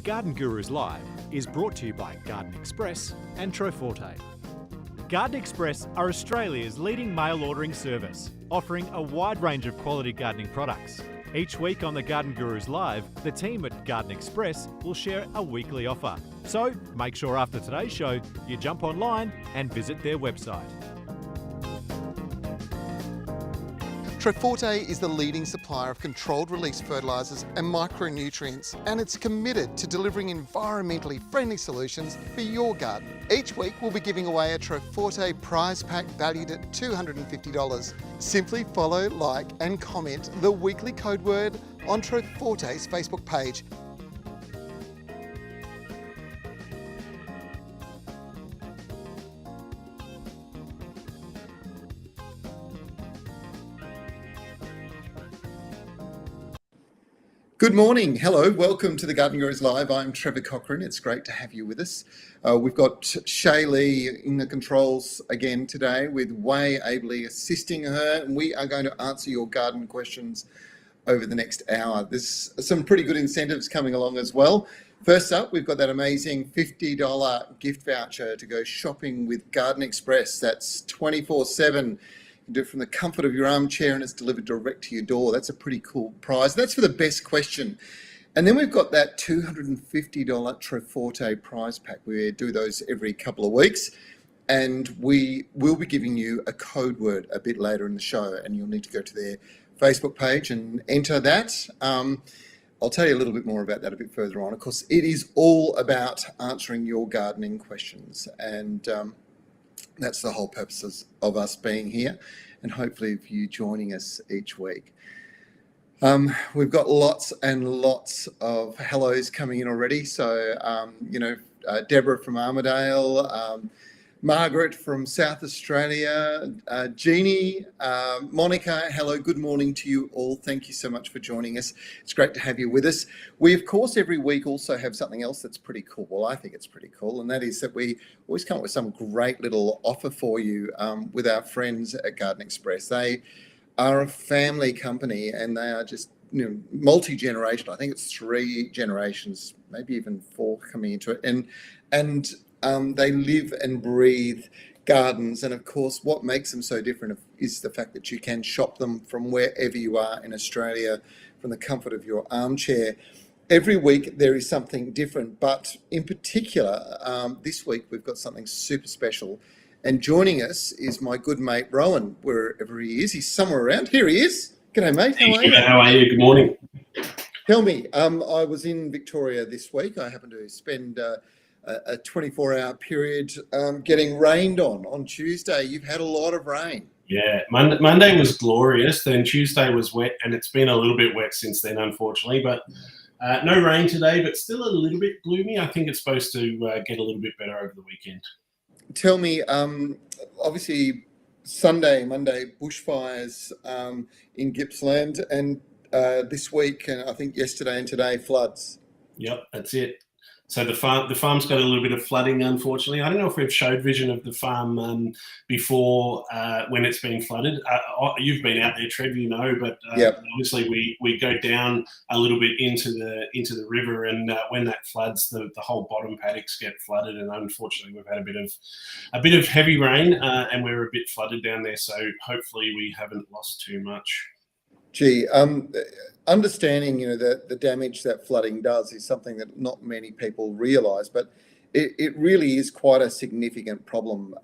Garden Gurus Live is brought to you by Garden Express and Troforte. Garden Express are Australia's leading mail ordering service, offering a wide range of quality gardening products. Each week on the Garden Gurus Live, the team at Garden Express will share a weekly offer. So make sure after today's show, you jump online and visit their website. Troforte is the leading supplier of controlled release fertilisers and micronutrients, and it's committed to delivering environmentally friendly solutions for your garden. Each week we'll be giving away a Troforte prize pack valued at $250. Simply follow, like and comment the weekly code word on Troforte's Facebook page. Good morning. Hello. Welcome to the Garden Gurus Live. I'm Trevor Cochrane. It's great to have you with us. We've got Shaylee in the controls again today with Way ably assisting her, and we are going to answer your garden questions over the next hour. There's some pretty good incentives coming along as well. First up, we've got that amazing $50 gift voucher to go shopping with Garden Express. That's 24/7. You can do it from the comfort of your armchair and it's delivered direct to your door. That's a pretty cool prize. That's for the best question. And then we've got that $250 Troforte prize pack. We do those every couple of weeks. And we will be giving you a code word a bit later in the show, and you'll need to go to their Facebook page and enter that. I'll tell you a little bit more about that a bit further on. Of course, it is all about answering your gardening questions, and that's the whole purpose of us being here, and hopefully of you joining us each week. We've got lots and lots of hellos coming in already. So, Deborah from Armidale, Margaret from South Australia, Jeannie, Monica, hello, good morning to you all. Thank you so much for joining us. It's great to have you with us. We, of course, every week also have something else that's pretty cool. Well, I think it's pretty cool, and that is that we always come up with some great little offer for you with our friends at Garden Express. They are a family company, and they are just multi-generational. I think it's 3 generations, maybe even 4 coming into it, and they live and breathe gardens. And of course, what makes them so different is the fact that you can shop them from wherever you are in Australia, from the comfort of your armchair. Every week there is something different, but in particular, this week we've got something super special. And joining us is my good mate, Rowan, wherever he is. He's somewhere around. Here he is. G'day, mate. How are you? How are you? Good morning. Tell me, I was in Victoria this week. I happened to spend a 24-hour period getting rained on Tuesday. You've had a lot of rain. Yeah, Monday was glorious. Then Tuesday was wet, and it's been a little bit wet since then, unfortunately. But no rain today, but still a little bit gloomy. I think it's supposed to get a little bit better over the weekend. Tell me, obviously Monday, bushfires in Gippsland, and this week, and I think yesterday and today, floods. Yep, that's it. So the farm's got a little bit of flooding, unfortunately. I don't know if we've showed vision of the farm before when it's been flooded. You've been out there, Trev, but yep. Obviously we go down a little bit into the river, and when that floods, the whole bottom paddocks get flooded. And unfortunately, we've had a bit of heavy rain, and we're a bit flooded down there. So hopefully, we haven't lost too much. Gee, understanding the damage that flooding does is something that not many people realise, but it really is quite a significant problem,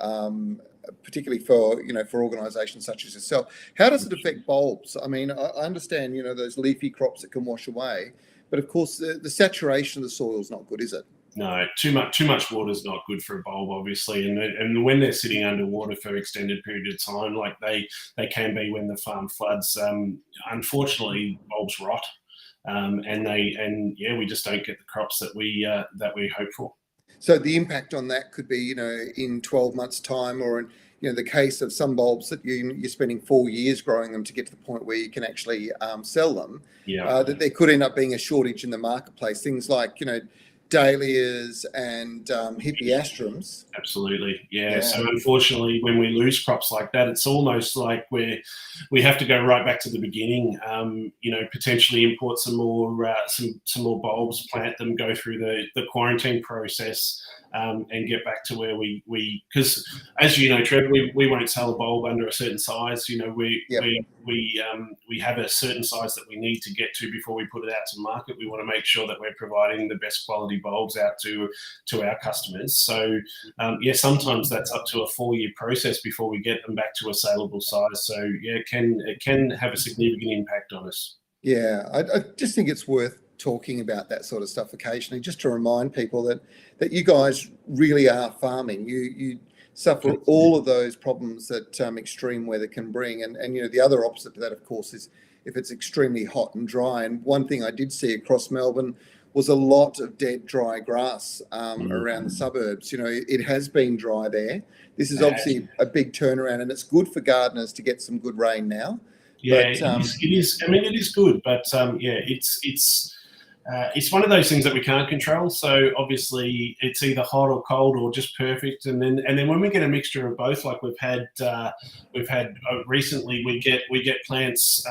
particularly for organisations such as yourself. How does it affect bulbs? I mean, I understand those leafy crops that can wash away, but of course the saturation of the soil is not good, is it? No, too much water is not good for a bulb, obviously, and when they're sitting underwater for extended period of time, like they can be when the farm floods, unfortunately, bulbs rot, we just don't get the crops that we hope for. So the impact on that could be, in 12 months' time, or in the case of some bulbs that you're spending 4 years growing them to get to the point where you can actually sell them. Yeah. That there could end up being a shortage in the marketplace. Things like dahlias and hippeastrums. Absolutely, yeah. So unfortunately, when we lose crops like that, it's almost like we have to go right back to the beginning. Potentially import some more bulbs, plant them, go through the quarantine process, and get back to where we because as you know, Trevor, we won't sell a bulb under a certain size. We have a certain size that we need to get to before we put it out to market. We want to make sure that we're providing the best quality bulbs out to our customers. So sometimes that's up to a 4-year process before we get them back to a saleable size. So it can have a significant impact on us. Yeah, I just think it's worth talking about that sort of stuff occasionally, just to remind people that you guys really are farming. You suffer all of those problems that extreme weather can bring, and the other opposite to that, of course, is if it's extremely hot and dry. And one thing I did see across Melbourne was a lot of dead, dry grass around the suburbs. It has been dry there. This is obviously a big turnaround, and it's good for gardeners to get some good rain now. Yeah, it is. I mean, it is good, but it's one of those things that we can't control. So obviously, it's either hot or cold or just perfect. And then when we get a mixture of both, like we've had recently, we get plants,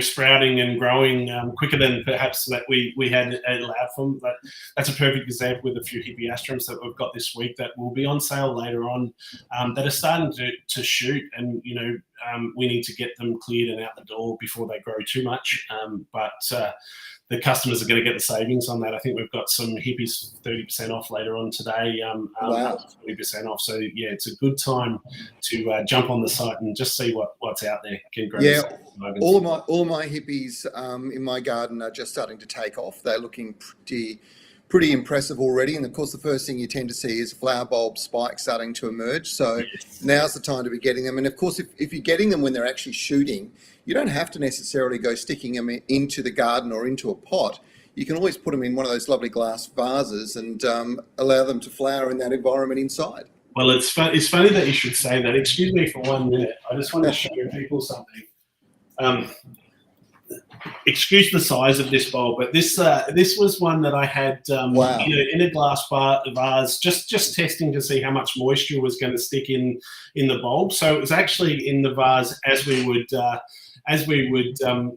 sprouting and growing quicker than perhaps that we had allowed for. But that's a perfect example with a few hippeastrums that we've got this week that will be on sale later on, that are starting to shoot, and we need to get them cleared and out the door before they grow too much. But the customers are going to get the savings on that. I think we've got some hippies 30% off later on today. Wow. 20% off. So it's a good time to jump on the site and just see what's out there. All of my hippies in my garden are just starting to take off. They're looking pretty impressive already. And of course, the first thing you tend to see is flower bulb spikes starting to emerge. So now's the time to be getting them. And of course, if you're getting them when they're actually shooting, you don't have to necessarily go sticking them into the garden or into a pot. You can always put them in one of those lovely glass vases and allow them to flower in that environment inside. Well, it's funny that you should say that. Excuse me for 1 minute. I just want to show people something. Excuse the size of this bulb, but this was one that I had in a glass vase, just testing to see how much moisture was going to stick in the bulb. So it was actually in the vase as we would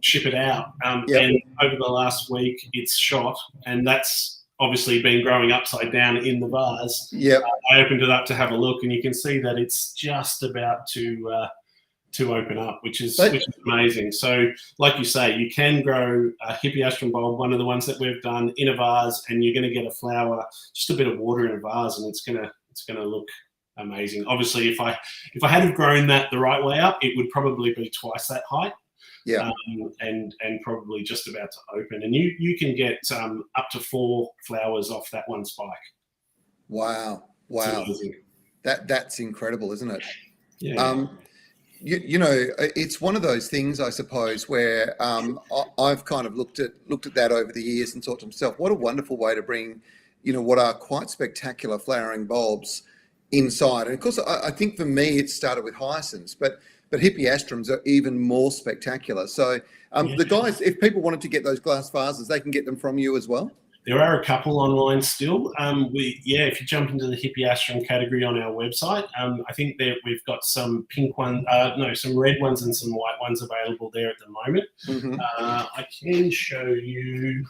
ship it out. And over the last week, it's shot, and that's obviously been growing upside down in the vase. I opened it up to have a look, and you can see that it's just about to open up, which is amazing. So like you say, you can grow a hippeastrum bulb, one of the ones that we've done, in a vase, and you're going to get a flower, just a bit of water in a vase, and it's going to look amazing. Obviously, if I had have grown that the right way up, it would probably be twice that height. And probably just about to open, and you can get up to 4 flowers off that one spike. Wow. That's incredible, isn't it? It's one of those things, I suppose, where I've kind of looked at that over the years and thought to myself, what a wonderful way to bring, what are quite spectacular flowering bulbs inside. And of course, I think for me, it started with hyacinths, but hippeastrums are even more spectacular. So the guys, if people wanted to get those glass vases, they can get them from you as well? There are a couple online still. If you jump into the hippeastrum category on our website, I think that we've got some some red ones and some white ones available there at the moment. I can show you.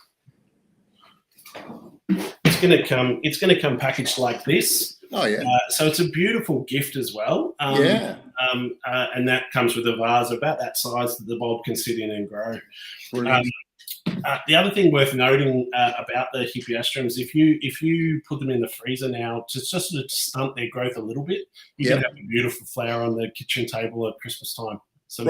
It's going to come packaged like this. Oh yeah. So it's a beautiful gift as well. And that comes with a vase about that size that the bulb can sit in and grow. The other thing worth noting about the hippeastrums, if you put them in the freezer now to just sort of stunt their growth a little bit, you can have a beautiful flower on the kitchen table at Christmas time. So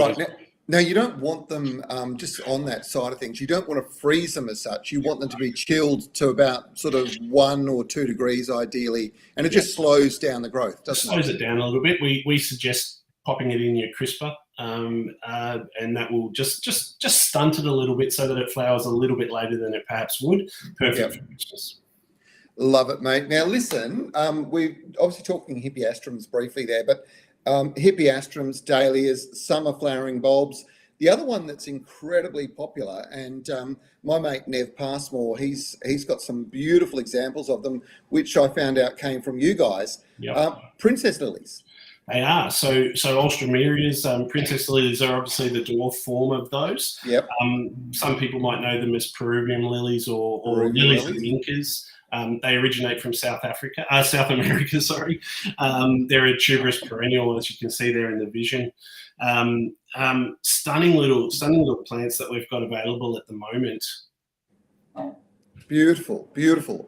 Now, you don't want them, just on that side of things, you don't want to freeze them as such. You want them to be chilled to about sort of 1 or 2 degrees ideally, and it just slows down the growth, doesn't it? Slows it down a little bit. We suggest popping it in your crisper, and that will just stunt it a little bit so that it flowers a little bit later than it perhaps would. Perfect for Christmas. Love it, mate. Now, listen, we're obviously talking hippeastrums briefly there, but hippeastrums, dahlias, summer flowering bulbs, The other one that's incredibly popular, and my mate Nev Passmore, he's got some beautiful examples of them, which I found out came from you guys. Yep. Princess lilies. They are. So Alströmerias, princess lilies are obviously the dwarf form of those. Yep. Some people might know them as Peruvian lilies or Peruvian lilies of lilies. the Incas. They originate from South America. Sorry. They're a tuberous perennial, as you can see there in the vision. Stunning little plants that we've got available at the moment. Beautiful, beautiful.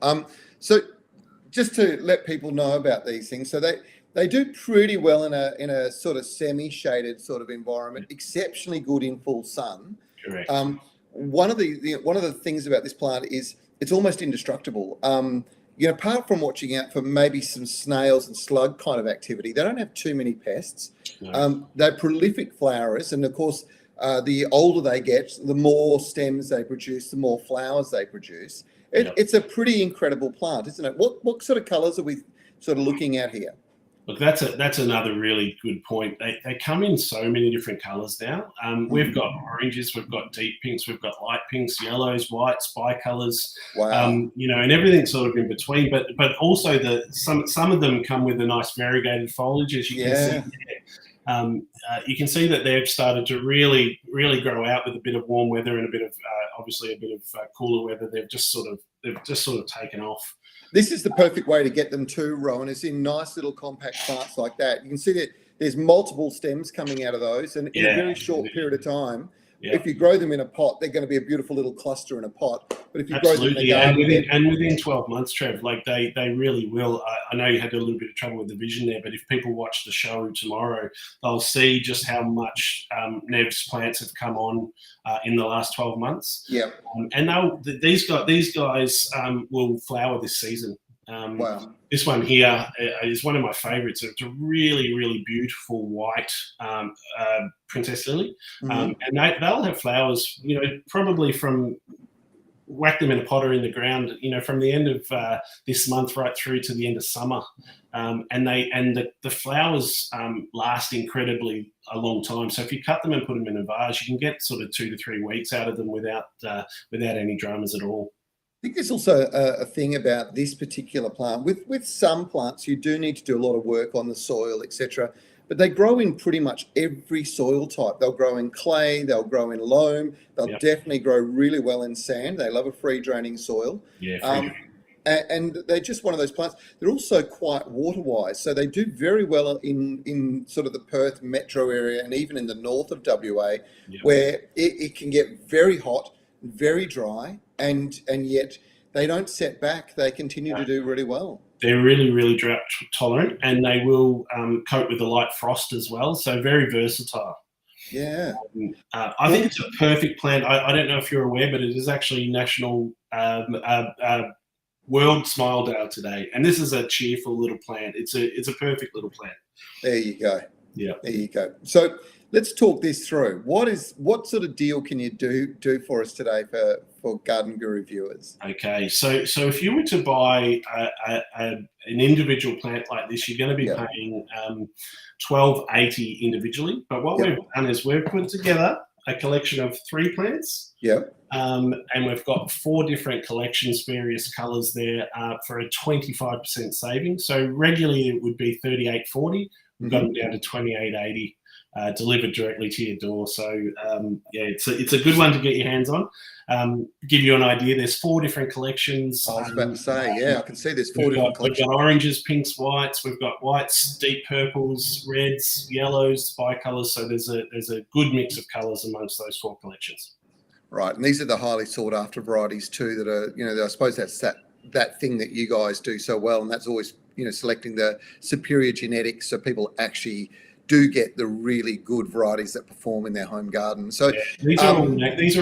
So just to let people know about these things, so they do pretty well in a sort of semi-shaded sort of environment, exceptionally good in full sun. Correct. One of the things about this plant is it's almost indestructible. Apart from watching out for maybe some snails and slug kind of activity, they don't have too many pests. No. They're prolific flowerers, and of course, the older they get, the more stems they produce, the more flowers they produce. It's a pretty incredible plant, isn't it? What sort of colours are we sort of looking at here? Look, that's another really good point. They come in so many different colours now. We've got oranges, we've got deep pinks, we've got light pinks, yellows, whites, bicolours. Wow. And everything sort of in between. But also some of them come with a nice variegated foliage, as you can see there. You can see that they've started to really grow out with a bit of warm weather and a bit of obviously a bit of cooler weather. They've just sort of taken off. This is the perfect way to get them too, Rowan, is in nice little compact plants like that. You can see that there's multiple stems coming out of those, and in a very short period of time, if you grow them in a pot, they're going to be a beautiful little cluster in a pot. But if you grow them in a garden, within 12 months, Trev, like they really will. I know you had a little bit of trouble with the vision there, but if people watch the show tomorrow, they'll see just how much Nev's plants have come on in the last 12 months. Yeah. And these guys will flower this season. Wow. This one here is one of my favourites. It's a really, really beautiful white princess lily. And they'll have flowers, probably from whack them in a pot or in the ground, from the end of this month right through to the end of summer. And the flowers last incredibly a long time. So if you cut them and put them in a vase, you can get sort of 2 to 3 weeks out of them without any dramas at all. I think there's also a thing about this particular plant. With some plants, you do need to do a lot of work on the soil, etc. But they grow in pretty much every soil type. They'll grow in clay, they'll grow in loam, they'll definitely grow really well in sand. They love a free draining soil. And they're just one of those plants. They're also quite water-wise, so they do very well in sort of the Perth metro area and even in the north of WA, where it can get very hot, very dry, and yet they don't set back. They continue to do really well. They're really, really drought tolerant, and they will cope with the light frost as well. So very versatile. Yeah. I think it's a perfect plant. I don't know if you're aware, but it is actually National World Smile Day today, and this is a cheerful little plant. It's a perfect little plant. There you go. Yeah. There you go. So let's talk this through. What sort of deal can you do for us today for Garden Guru viewers? Okay, so if you were to buy an individual plant like this, you're going to be paying $12.80 individually. But what we've done is we've put together a collection of 3 plants. And we've got 4 different collections, various colours there, for a 25% saving. So regularly it would be $38.40. We've got them down to $28.80. Delivered directly to your door. So it's a good one to get your hands on. Give you an idea, there's 4 different collections. I was about to say, I can see there's 4 different collections. We've got oranges, pinks, whites. We've got whites, deep purples, reds, yellows, bicolours. So there's a good mix of colours amongst those 4 collections. Right, and these are the highly sought after varieties too. That are, I suppose that's that thing that you guys do so well, and that's always selecting the superior genetics, so people actually do get the really good varieties that perform in their home garden. So these are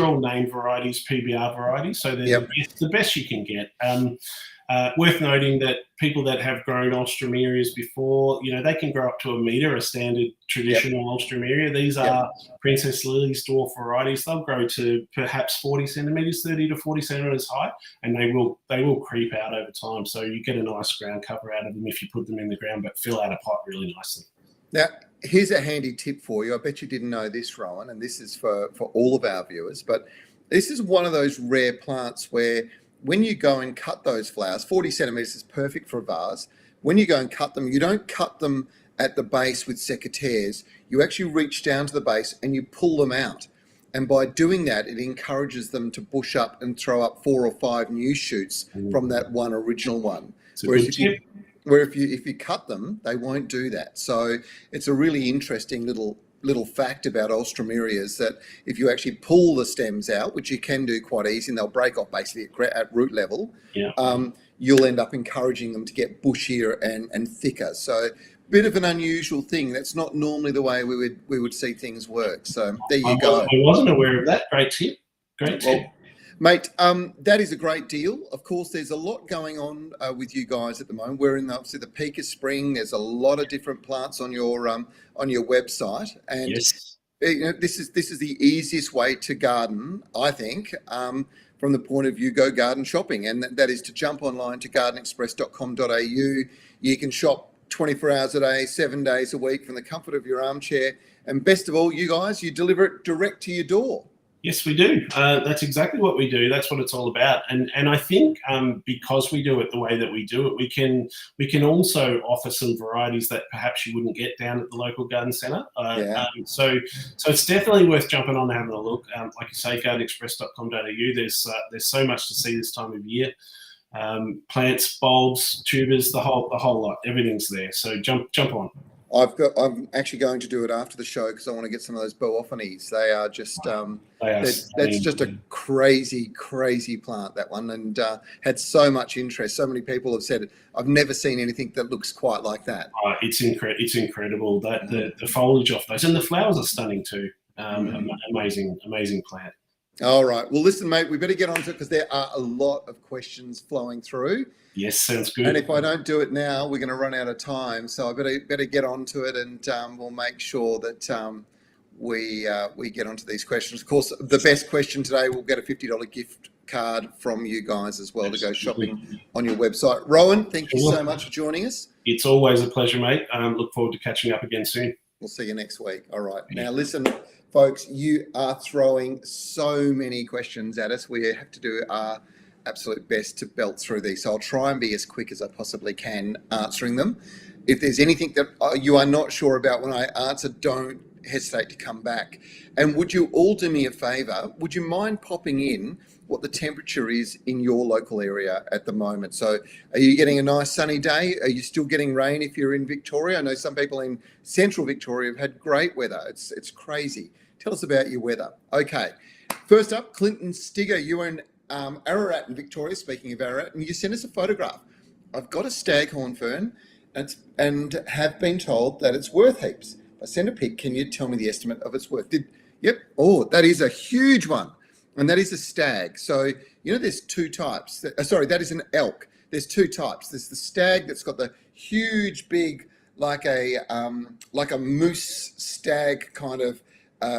all named varieties, PBR varieties. So they're the best you can get. Worth noting that people that have grown Alströmerias before, they can grow up to 1 metre, a standard traditional Alströmeria. These are princess lilies, dwarf varieties. They'll grow to perhaps 40 centimetres, 30 to 40 centimetres high, and they will creep out over time. So you get a nice ground cover out of them if you put them in the ground, but fill out a pot really nicely. Now, here's a handy tip for you. I bet you didn't know this, Rowan, and this is for all of our viewers, but this is one of those rare plants where when you go and cut those flowers, 40 centimetres is perfect for a vase. When you go and cut them, you don't cut them at the base with secateurs. You actually reach down to the base and you pull them out. And by doing that, it encourages them to bush up and throw up 4 or 5 new shoots from that one original one. Whereas if you cut them, they won't do that. So it's a really interesting little fact about Alstroemerias that if you actually pull the stems out, which you can do quite easy, and they'll break off basically at root level, you'll end up encouraging them to get bushier and thicker. So bit of an unusual thing. That's not normally the way we would see things work. So there you go. I wasn't aware of that. Great tip. Great tip. Well, mate, that is a great deal. Of course, there's a lot going on with you guys at the moment. We're in obviously the peak of spring. There's a lot of different plants on your website, and yes. This is the easiest way to garden, I think, from the point of view go garden shopping, and that is to jump online to gardenexpress.com.au. You can shop 24 hours a day, 7 days a week from the comfort of your armchair, and best of all, you guys, you deliver it direct to your door. Yes, we do. That's exactly what we do. That's what it's all about. And I think because we do it the way that we do it, we can also offer some varieties that perhaps you wouldn't get down at the local garden centre. So it's definitely worth jumping on and having a look. Like you say, gardenexpress.com.au. There's so much to see this time of year. Plants, bulbs, tubers, the whole lot. Everything's there. So jump on. I'm actually going to do it after the show because I want to get some of those Boophones. They are just that's just a crazy plant, that one, and had so much interest. So many people have said it. I've never seen anything that looks quite like that. It's incredible. That the foliage off those, and the flowers are stunning too. Amazing plant. All right. Well, listen, mate, we better get on to it because there are a lot of questions flowing through. Yes, sounds good. And if I don't do it now, we're going to run out of time. So I better get on to it, and we'll make sure that we get onto these questions. Of course, the best question today, we'll get a $50 gift card from you guys as well to go shopping on your website. Rowan, thank you so much for joining us. It's always a pleasure, mate. Look forward to catching up again soon. We'll see you next week. All right. Now, listen, folks, you are throwing so many questions at us. We have to do our absolute best to belt through these. So I'll try and be as quick as I possibly can answering them. If there's anything that you are not sure about when I answer, don't hesitate to come back. And would you all do me a favour? Would you mind popping in what the temperature is in your local area at the moment? So are you getting a nice sunny day? Are you still getting rain if you're in Victoria? I know some people in central Victoria have had great weather. It's crazy. Tell us about your weather. Okay. First up, Clinton Stigger, you're in Ararat in Victoria, speaking of Ararat, and you sent us a photograph. I've got a staghorn fern and have been told that it's worth heaps. If I send a pic, can you tell me the estimate of its worth? Yep. Oh, that is a huge one. And that is a stag. So, there's two types. That is an elk. There's two types. There's the stag that's got the huge, big, like a moose stag kind of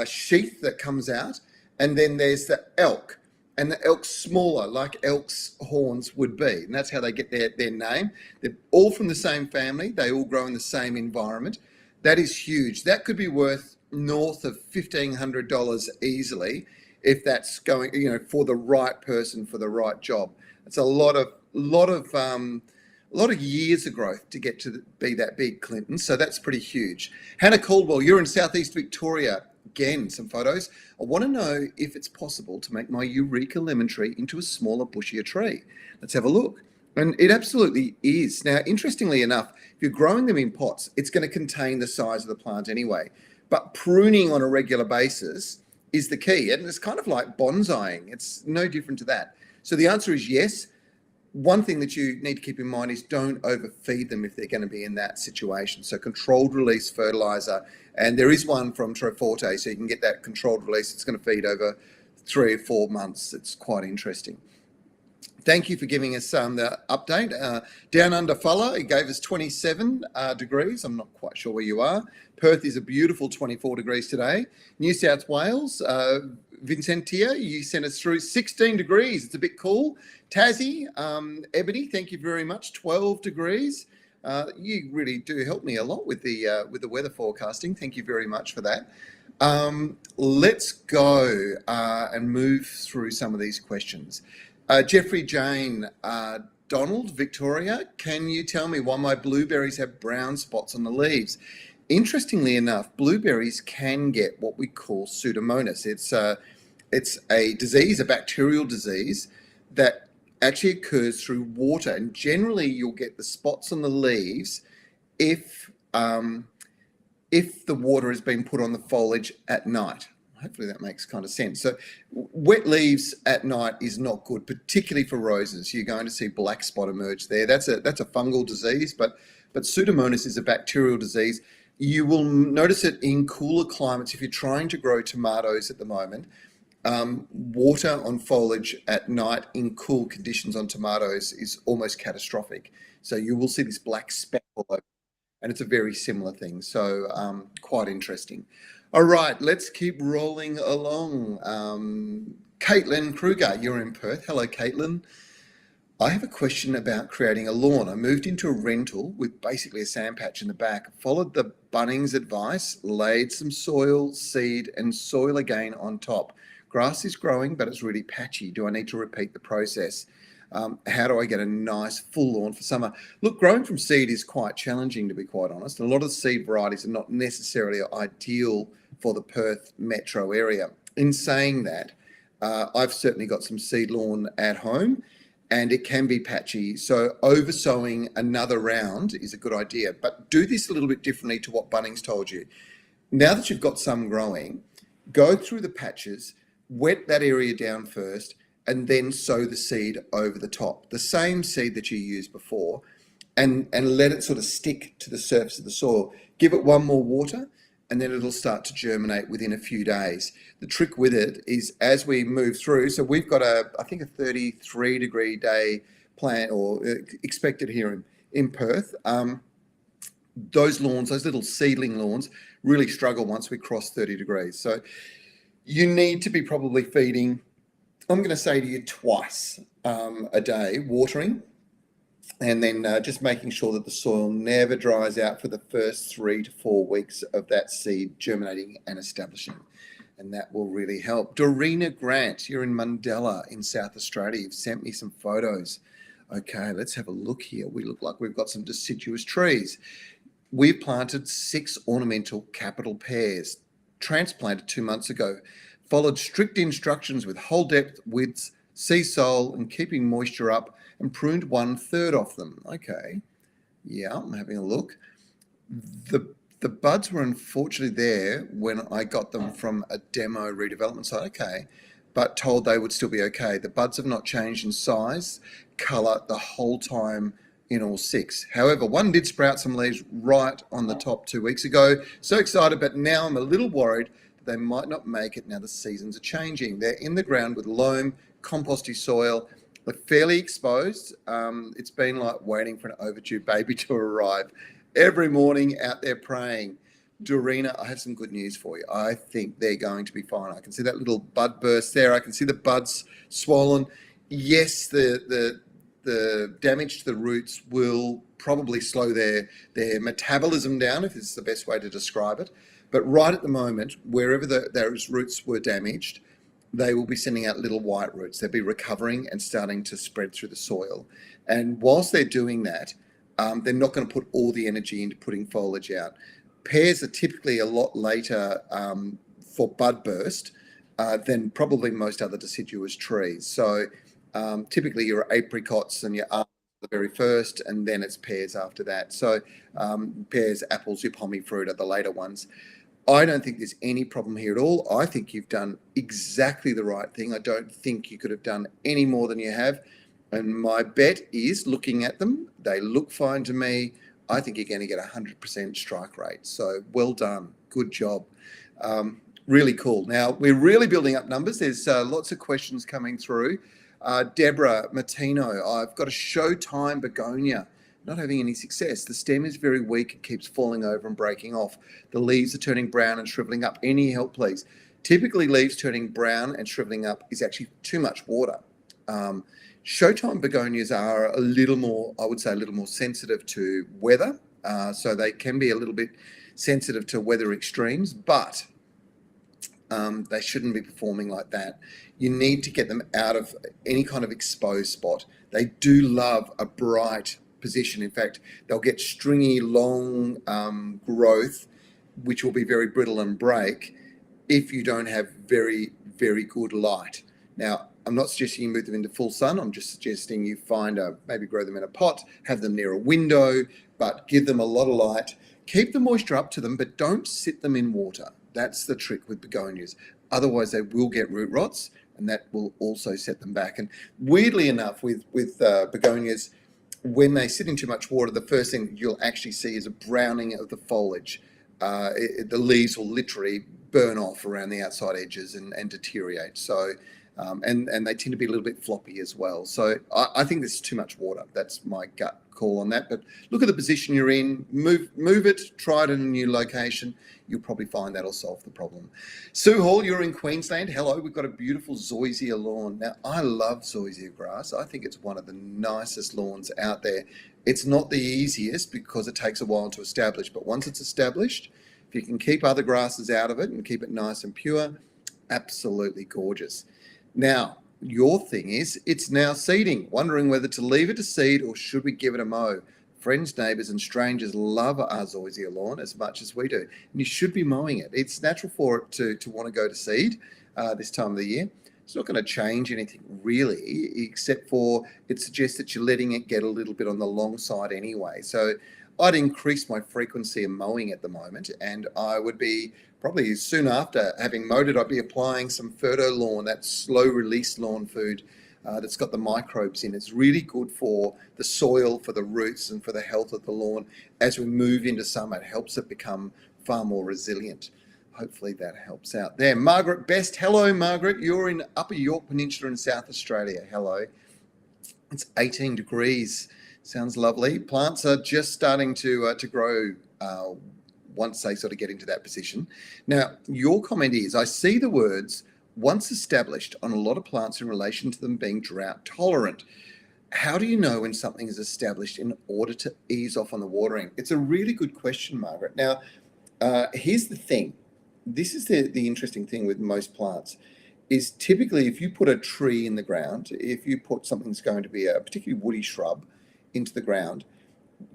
sheath that comes out. And then there's the elk. And the elk's smaller, like elk's horns would be. And that's how they get their name. They're all from the same family. They all grow in the same environment. That is huge. That could be worth north of $1,500 easily if that's going, for the right person, for the right job. It's a lot of years of growth to get to be that big, Clinton. So that's pretty huge. Hannah Caldwell, you're in Southeast Victoria. Again, some photos. I want to know if it's possible to make my Eureka lemon tree into a smaller, bushier tree. Let's have a look. And it absolutely is. Now, interestingly enough, if you're growing them in pots, it's going to contain the size of the plant anyway. But pruning on a regular basis is the key. And it's kind of like bonsaiing. It's no different to that. So the answer is yes. One thing that you need to keep in mind is don't overfeed them if they're going to be in that situation. So controlled release fertilizer, and there is one from Trevor, so you can get that controlled release. It's going to feed over 3 or 4 months. It's quite interesting. Thank you for giving us the update. Down under Fuller, it gave us 27 degrees. I'm not quite sure where you are. Perth is a beautiful 24 degrees today. New South Wales, Vincentia, you sent us through 16 degrees. It's a bit cool. Tassie, Ebony, thank you very much. 12 degrees. You really do help me a lot with the weather forecasting. Thank you very much for that. Let's go and move through some of these questions. Jeffrey Jane, Donald, Victoria, can you tell me why my blueberries have brown spots on the leaves? Interestingly enough, blueberries can get what we call Pseudomonas. It's a disease, a bacterial disease that actually occurs through water, and generally you'll get the spots on the leaves if the water has been put on the foliage at night. Hopefully that makes kind of sense. So wet leaves at night is not good, particularly for roses. You're going to see black spot emerge there. That's a fungal disease, but Pseudomonas is a bacterial disease. You will notice it in cooler climates. If you're trying to grow tomatoes at the moment, water on foliage at night in cool conditions on tomatoes is almost catastrophic. So you will see this black speck all over, and it's a very similar thing. So quite interesting. All right, let's keep rolling along. Caitlin Kruger, you're in Perth. Hello, Caitlin. I have a question about creating a lawn. I moved into a rental with basically a sand patch in the back, followed the Bunnings advice, laid some soil, seed, and soil again on top. Grass is growing, but it's really patchy. Do I need to repeat the process? How do I get a nice full lawn for summer? Look, growing from seed is quite challenging, to be quite honest. A lot of the seed varieties are not necessarily ideal for the Perth metro area. In saying that, I've certainly got some seed lawn at home, and it can be patchy. So over-sowing another round is a good idea, but do this a little bit differently to what Bunnings told you. Now that you've got some growing, go through the patches, wet that area down first, and then sow the seed over the top, the same seed that you used before, and let it sort of stick to the surface of the soil. Give it one more water, and then it'll start to germinate within a few days. The trick with it is as we move through, so we've got I think a 33-degree day plan or expected here in Perth. Those lawns, those little seedling lawns, really struggle once we cross 30 degrees. So you need to be probably feeding, I'm going to say to you, twice a day, watering, and then just making sure that the soil never dries out for the first 3 to 4 weeks of that seed germinating and establishing. And that will really help. Dorina Grant, you're in Mundella in South Australia. You've sent me some photos. Okay, let's have a look here. We look like we've got some deciduous trees. We've planted 6 ornamental capital pears, transplanted 2 months ago, followed strict instructions with hole depth, widths, sea sole, and keeping moisture up, and pruned 1/3 off them. Okay, yeah, I'm having a look. The buds were unfortunately there when I got them from a demo redevelopment site. Okay, but told they would still be okay. The buds have not changed in size, colour the whole time in all 6. However, one did sprout some leaves right on the top 2 weeks ago. So excited, but now I'm a little worried that they might not make it now the seasons are changing. They're in the ground with loam, composty soil. They're fairly exposed. It's been like waiting for an overdue baby to arrive. Every morning out there praying. Dorina, I have some good news for you. I think they're going to be fine. I can see that little bud burst there. I can see the buds swollen. Yes, the damage to the roots will probably slow their metabolism down, if it's the best way to describe it. But right at the moment, wherever those roots were damaged, they will be sending out little white roots. They'll be recovering and starting to spread through the soil. And whilst they're doing that, they're not going to put all the energy into putting foliage out. Pears are typically a lot later for bud burst than probably most other deciduous trees. So typically your apricots and your almonds are the very first, and then it's pears after that. So pears, apples, your pommy fruit are the later ones. I don't think there's any problem here at all. I think you've done exactly the right thing. I don't think you could have done any more than you have. And my bet is, looking at them, they look fine to me. I think you're going to get 100% strike rate. So well done. Good job. Really cool. Now, we're really building up numbers. There's lots of questions coming through. Deborah Martino, I've got a Showtime begonia. Not having any success. The stem is very weak and keeps falling over and breaking off. The leaves are turning brown and shriveling up. Any help, please? Typically, leaves turning brown and shriveling up is actually too much water. Showtime begonias are a little more, I would say, a little more sensitive to weather. So they can be a little bit sensitive to weather extremes, but they shouldn't be performing like that. You need to get them out of any kind of exposed spot. They do love a bright position. In fact, they'll get stringy, long growth, which will be very brittle and break if you don't have very, very good light. Now, I'm not suggesting you move them into full sun. I'm just suggesting you maybe grow them in a pot, have them near a window, but give them a lot of light. Keep the moisture up to them, but don't sit them in water. That's the trick with begonias. Otherwise, they will get root rots, and that will also set them back. And weirdly enough, with begonias, when they sit in too much water, the first thing you'll actually see is a browning of the foliage. The leaves will literally burn off around the outside edges and deteriorate. So, and they tend to be a little bit floppy as well. So I think there's too much water. That's my gut call on that. But look at the position you're in, move it, try it in a new location. You'll probably find that'll solve the problem. Sue Hall, you're in Queensland. Hello, we've got a beautiful zoysia lawn. Now, I love zoysia grass. I think it's one of the nicest lawns out there. It's not the easiest because it takes a while to establish, but once it's established, if you can keep other grasses out of it and keep it nice and pure, absolutely gorgeous. Now, your thing is, it's now seeding, wondering whether to leave it to seed or should we give it a mow. Friends, neighbours and strangers love our zoysia lawn as much as we do. And you should be mowing it. It's natural for it to want to go to seed this time of the year. It's not going to change anything really, except for it suggests that you're letting it get a little bit on the long side anyway. So I'd increase my frequency of mowing at the moment, and I would be probably soon after having mowed it, I'd be applying some Ferto Lawn, that slow release lawn food that's got the microbes in. It's really good for the soil, for the roots, and for the health of the lawn. As we move into summer, it helps it become far more resilient. Hopefully that helps out there. Margaret Best. Hello, Margaret. You're in Upper York Peninsula in South Australia. Hello. It's 18 degrees. Sounds lovely. Plants are just starting to grow once they sort of get into that position. Now, your comment is, I see the words once established on a lot of plants in relation to them being drought tolerant. How do you know when something is established in order to ease off on the watering? It's a really good question, Margaret. Now, here's the thing. This is the interesting thing with most plants is typically if you put a tree in the ground, if you put something that's going to be a particularly woody shrub into the ground,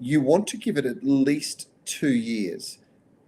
you want to give it at least 2 years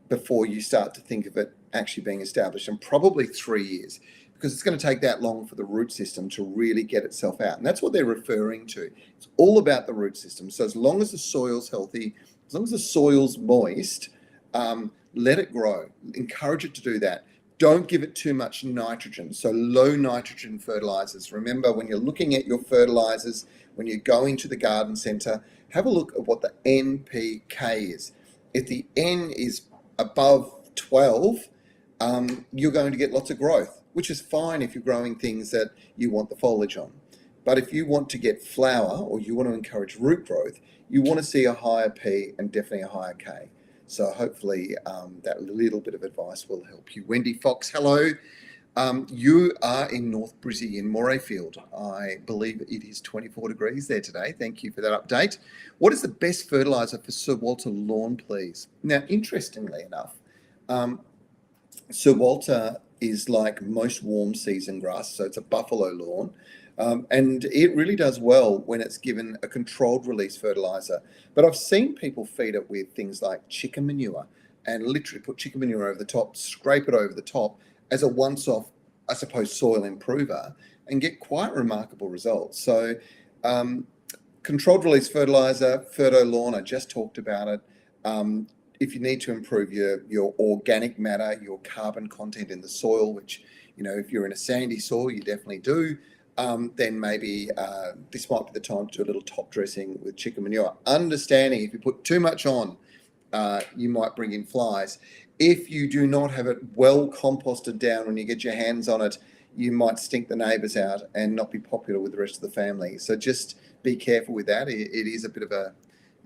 before you start to think of it actually being established, and probably 3 years, because it's going to take that long for the root system to really get itself out. And that's what they're referring to. It's all about the root system. So as long as the soil's healthy, as long as the soil's moist, let it grow. Encourage it to do that. Don't give it too much nitrogen. So low nitrogen fertilizers. Remember, when you're looking at your fertilizers, when you're going to the garden center, have a look at what the NPK is. If the N is above 12, you're going to get lots of growth, which is fine if you're growing things that you want the foliage on. But if you want to get flower or you want to encourage root growth, you want to see a higher P and definitely a higher K. So hopefully that little bit of advice will help you. Wendy Fox, hello. You are in North Brizzy in Morayfield. I believe it is 24 degrees there today. Thank you for that update. What is the best fertiliser for Sir Walter lawn, please? Now, interestingly enough, Sir Walter is like most warm season grass, so it's a buffalo lawn. And it really does well when it's given a controlled release fertilizer. But I've seen people feed it with things like chicken manure and literally put chicken manure over the top, scrape it over the top as a once-off, I suppose, soil improver and get quite remarkable results. So controlled release fertilizer, Ferto Lawn, I just talked about it. If you need to improve your organic matter, your carbon content in the soil, which, you know, if you're in a sandy soil, you definitely do, then maybe this might be the time to do a little top dressing with chicken manure. Understanding if you put too much on, you might bring in flies. If you do not have it well composted down when you get your hands on it, you might stink the neighbours out and not be popular with the rest of the family. So just be careful with that. It is a bit of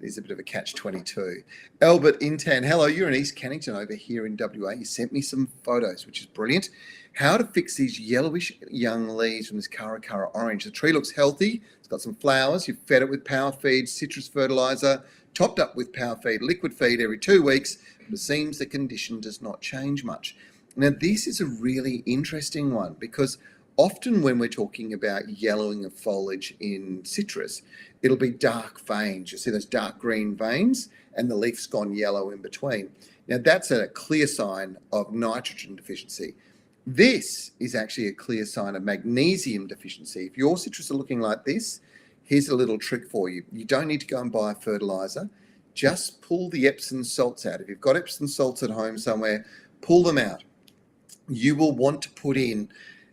is a bit of a catch-22. Albert Intan, hello, you're in East Cannington over here in WA. You sent me some photos, which is brilliant. How to fix these yellowish young leaves from this Caracara orange. The tree looks healthy. It's got some flowers. You've fed it with power feed, citrus fertiliser, topped up with power feed, liquid feed every 2 weeks. But it seems the condition does not change much. Now, this is a really interesting one because often when we're talking about yellowing of foliage in citrus, it'll be dark veins. You see those dark green veins and the leaf's gone yellow in between. Now, that's a clear sign of nitrogen deficiency. This is actually a clear sign of magnesium deficiency. If your citrus are looking like this, here's a little trick for you. You don't need to go and buy a fertiliser. Just pull the Epsom salts out. If you've got Epsom salts at home somewhere, pull them out. You will want to put in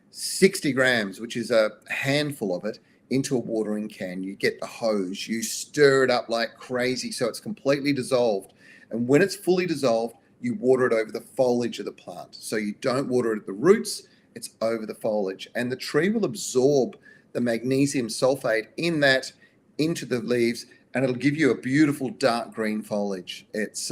60 grams, which is a handful of it, into a watering can. You get the hose, you stir it up like crazy so it's completely dissolved. And when it's fully dissolved, you water it over the foliage of the plant. So you don't water it at the roots, it's over the foliage. And the tree will absorb the magnesium sulfate in that into the leaves, and it'll give you a beautiful dark green foliage. It's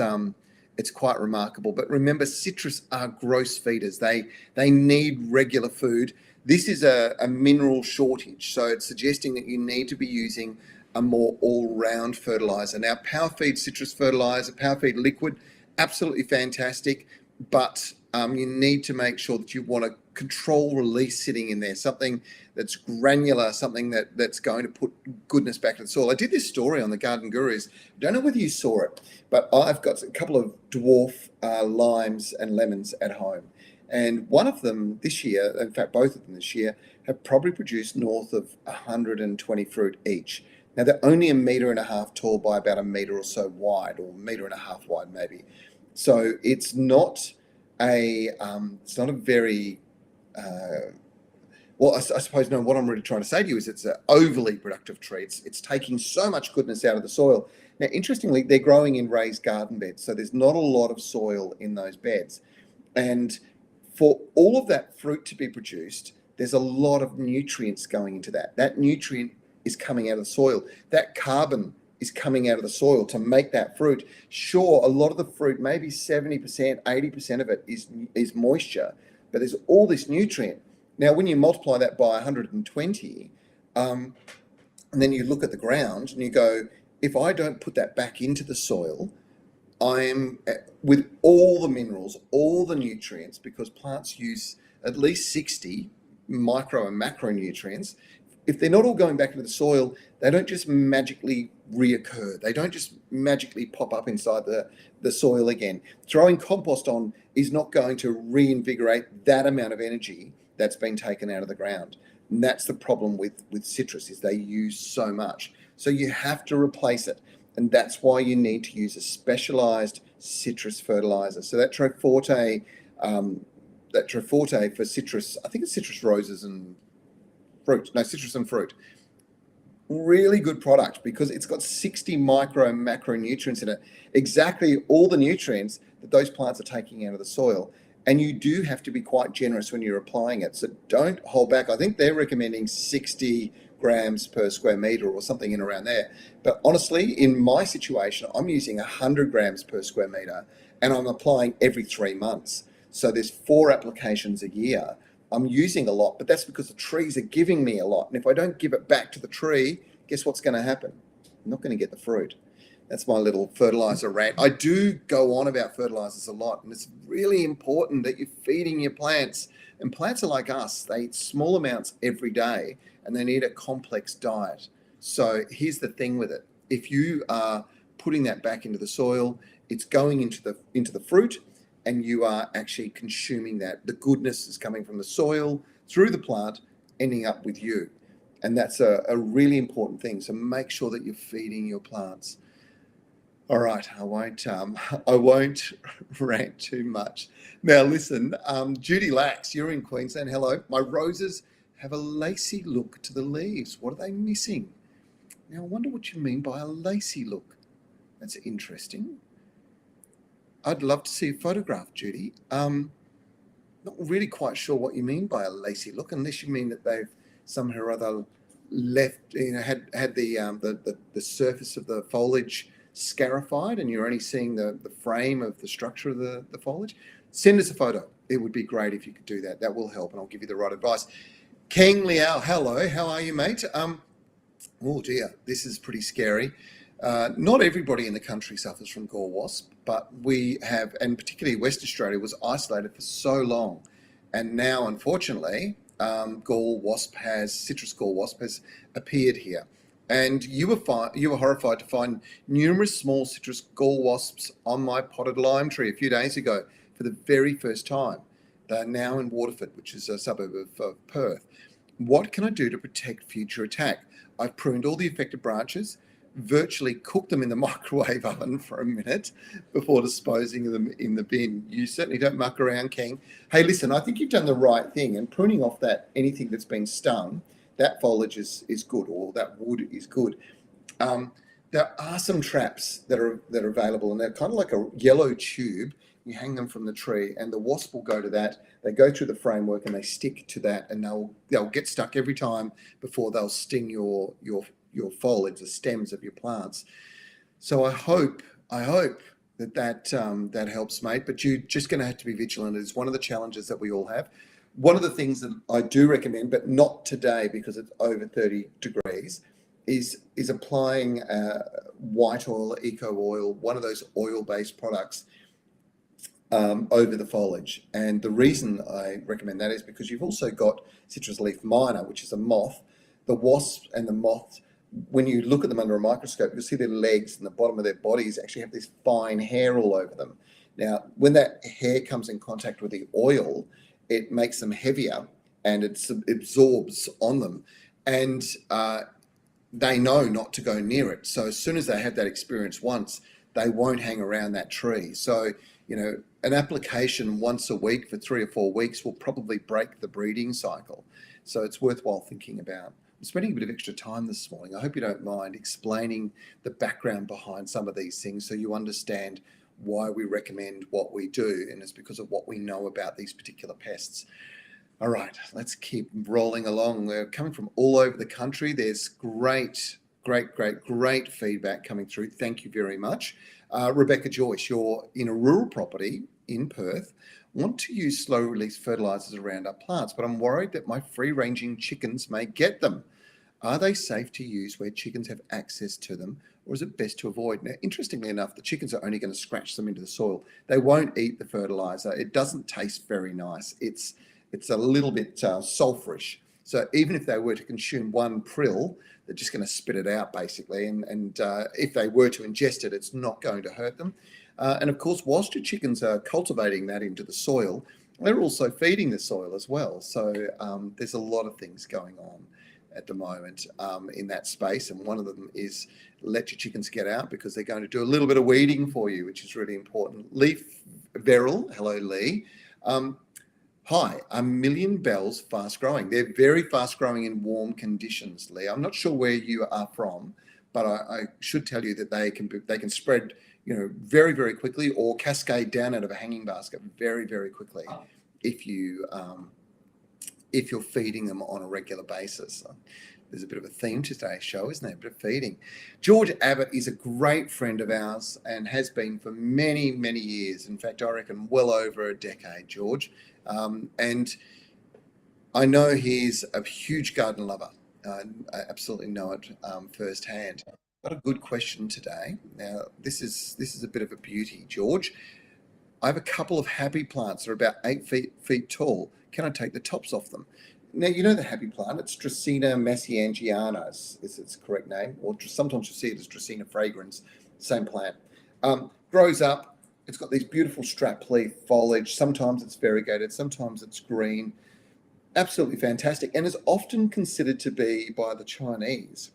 quite remarkable. But remember, citrus are gross feeders. They need regular food. This is a mineral shortage, so it's suggesting that you need to be using a more all-round fertilizer. Now, power feed citrus fertilizer, power feed liquid, absolutely fantastic, but you need to make sure that you want a control release sitting in there, something that's granular, something that's going to put goodness back to the soil. I did this story on the Garden Gurus. Don't know whether you saw it, but I've got a couple of dwarf limes and lemons at home. And one of them this year, in fact, both of them this year, have probably produced north of 120 fruit each. Now, they're only 1.5 meters tall by about 1 metre or so wide, or 1.5 meters wide maybe. So it's not a very, well, I suppose, no, what I'm really trying to say to you is it's an overly productive tree. It's taking so much goodness out of the soil. Now, interestingly, they're growing in raised garden beds, so there's not a lot of soil in those beds. And for all of that fruit to be produced, there's a lot of nutrients going into that. That nutrient is coming out of the soil. That carbon is coming out of the soil to make that fruit. Sure, a lot of the fruit, maybe 70%, 80% of it is moisture, but there's all this nutrient. Now, when you multiply that by 120, and then you look at the ground and you go, if I don't put that back into the soil, I'm with all the minerals, all the nutrients, because plants use at least 60 micro and macronutrients. If they're not all going back into the soil, they don't just magically reoccur. They don't just magically pop up inside the soil again. Throwing compost on is not going to reinvigorate that amount of energy that's been taken out of the ground. And that's the problem with citrus, is they use so much. So you have to replace it. And that's why you need to use a specialized citrus fertilizer. So that Troforte for citrus, I think it's citrus roses and fruit. No, citrus and fruit. Really good product because it's got 60 micro and macronutrients in it. Exactly all the nutrients that those plants are taking out of the soil. And you do have to be quite generous when you're applying it. So don't hold back. I think they're recommending 60 grams per square meter or something in around there. But honestly, in my situation, I'm using 100 grams per square meter and I'm applying every 3 months. So there's 4 applications a year. I'm using a lot, but that's because the trees are giving me a lot. And if I don't give it back to the tree, guess what's going to happen? I'm not going to get the fruit. That's my little fertilizer rant. I do go on about fertilizers a lot, and it's really important that you're feeding your plants. And plants are like us. They eat small amounts every day, and they need a complex diet. So here's the thing with it. If you are putting that back into the soil, it's going into the fruit, and you are actually consuming that. The goodness is coming from the soil, through the plant, ending up with you. And that's a really important thing. So make sure that you're feeding your plants. All right, I won't rant too much. Now listen, Judy Lax, you're in Queensland. Hello. My roses have a lacy look to the leaves. What are they missing? Now I wonder what you mean by a lacy look. That's interesting. I'd love to see a photograph, Judy. Not really quite sure what you mean by a lacy look, unless you mean that they've somehow or other left, had the surface of the foliage scarified and you're only seeing the frame of the structure of the foliage, send us a photo. It would be great if you could do that. That will help, and I'll give you the right advice. Keng Liao, hello. How are you, mate? Oh dear, this is pretty scary. Not everybody in the country suffers from gall wasp, but we have, and particularly West Australia was isolated for so long. And now, unfortunately, citrus gall wasp has appeared here. And you were horrified to find numerous small citrus gall wasps on my potted lime tree a few days ago for the very first time. They're now in Waterford, which is a suburb of Perth. What can I do to protect future attack? I've pruned all the affected branches, virtually cooked them in the microwave oven for a minute before disposing of them in the bin. You certainly don't muck around, King. Hey, listen, I think you've done the right thing, and pruning off anything that's been stung, that foliage is good, or that wood is good. There are some traps that are available, and they're kind of like a yellow tube. You hang them from the tree, and the wasp will go to that. They go through the framework and they stick to that, and they'll get stuck every time before they'll sting your foliage, the stems of your plants. So I hope that helps, mate. But you're just going to have to be vigilant. It's one of the challenges that we all have. One of the things that I do recommend, but not today because it's over 30 degrees, is applying white oil, eco oil, one of those oil-based products over the foliage. And the reason I recommend that is because you've also got citrus leaf miner, which is a moth. The wasp and the moth, when you look at them under a microscope, you'll see their legs and the bottom of their bodies actually have this fine hair all over them. Now, when that hair comes in contact with the oil, it makes them heavier and it absorbs on them. And they know not to go near it. So as soon as they have that experience once, they won't hang around that tree. So, an application once a week for 3 or 4 weeks will probably break the breeding cycle. So it's worthwhile thinking about. I'm spending a bit of extra time this morning. I hope you don't mind explaining the background behind some of these things so you understand why we recommend what we do, and it's because of what we know about these particular pests. All right, let's keep rolling along. We're coming from all over the country. There's great feedback coming through. Thank you very much. Rebecca Joyce, you're in a rural property in Perth, want to use slow release fertilizers around our plants, but I'm worried that my free ranging chickens may get them. Are they safe to use where chickens have access to them, or is it best to avoid? Now, interestingly enough, the chickens are only going to scratch them into the soil. They won't eat the fertilizer. It doesn't taste very nice. It's a little bit sulfurish. So even if they were to consume one prill, they're just going to spit it out basically. And if they were to ingest it, it's not going to hurt them. And of course, whilst your chickens are cultivating that into the soil, they're also feeding the soil as well. So there's a lot of things going on at the moment in that space. And one of them is let your chickens get out because they're going to do a little bit of weeding for you, which is really important. Leaf Verrill, hello Lee. Hi, are million bells fast growing? They're very fast growing in warm conditions, Lee. I'm not sure where you are from, but I should tell you that they can spread, very, very quickly, or cascade down out of a hanging basket very, very quickly if you're feeding them on a regular basis. There's a bit of a theme to today's show, isn't there? A bit of feeding. George Abbott is a great friend of ours and has been for many, many years. In fact, I reckon well over a decade, George. And I know he's a huge garden lover. I absolutely know it firsthand. Got a good question today. Now, this is a bit of a beauty, George. I have a couple of happy plants that are about 8 feet tall. Can I take the tops off them? Now, you know the happy plant, it's Dracaena massiangiana is its correct name, or sometimes you see it as Dracaena fragrans, same plant. Grows up, it's got these beautiful strap leaf foliage, sometimes it's variegated, sometimes it's green. Absolutely fantastic, and is often considered to be, by the Chinese,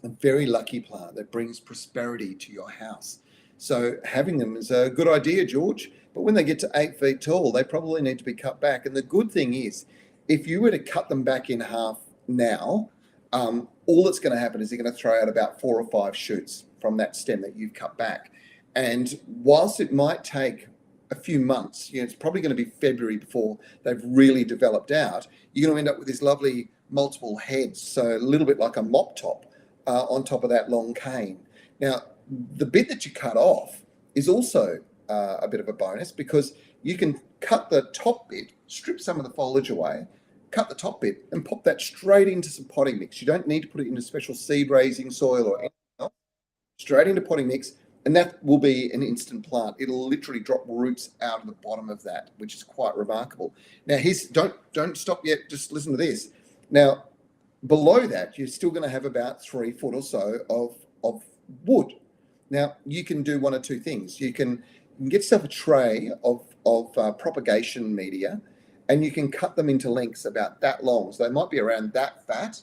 a very lucky plant that brings prosperity to your house. So having them is a good idea, George, but when they get to 8 feet tall, they probably need to be cut back. And the good thing is, if you were to cut them back in half now, all that's going to happen is they're going to throw out about 4 or 5 shoots from that stem that you've cut back. And whilst it might take a few months, it's probably going to be February before they've really developed out, you're going to end up with these lovely multiple heads, so a little bit like a mop top on top of that long cane. Now, the bit that you cut off is also a bit of a bonus, because you can cut the top bit, strip some of the foliage away, cut the top bit and pop that straight into some potting mix. You don't need to put it into special seed raising soil or anything else. Straight into potting mix, and that will be an instant plant. It'll literally drop roots out of the bottom of that, which is quite remarkable. Now, don't stop yet. Just listen to this. Now, below that, you're still going to have about 3 foot or so of wood. Now, you can do one or two things. You can get yourself a tray of propagation media, and you can cut them into lengths about that long. So they might be around that fat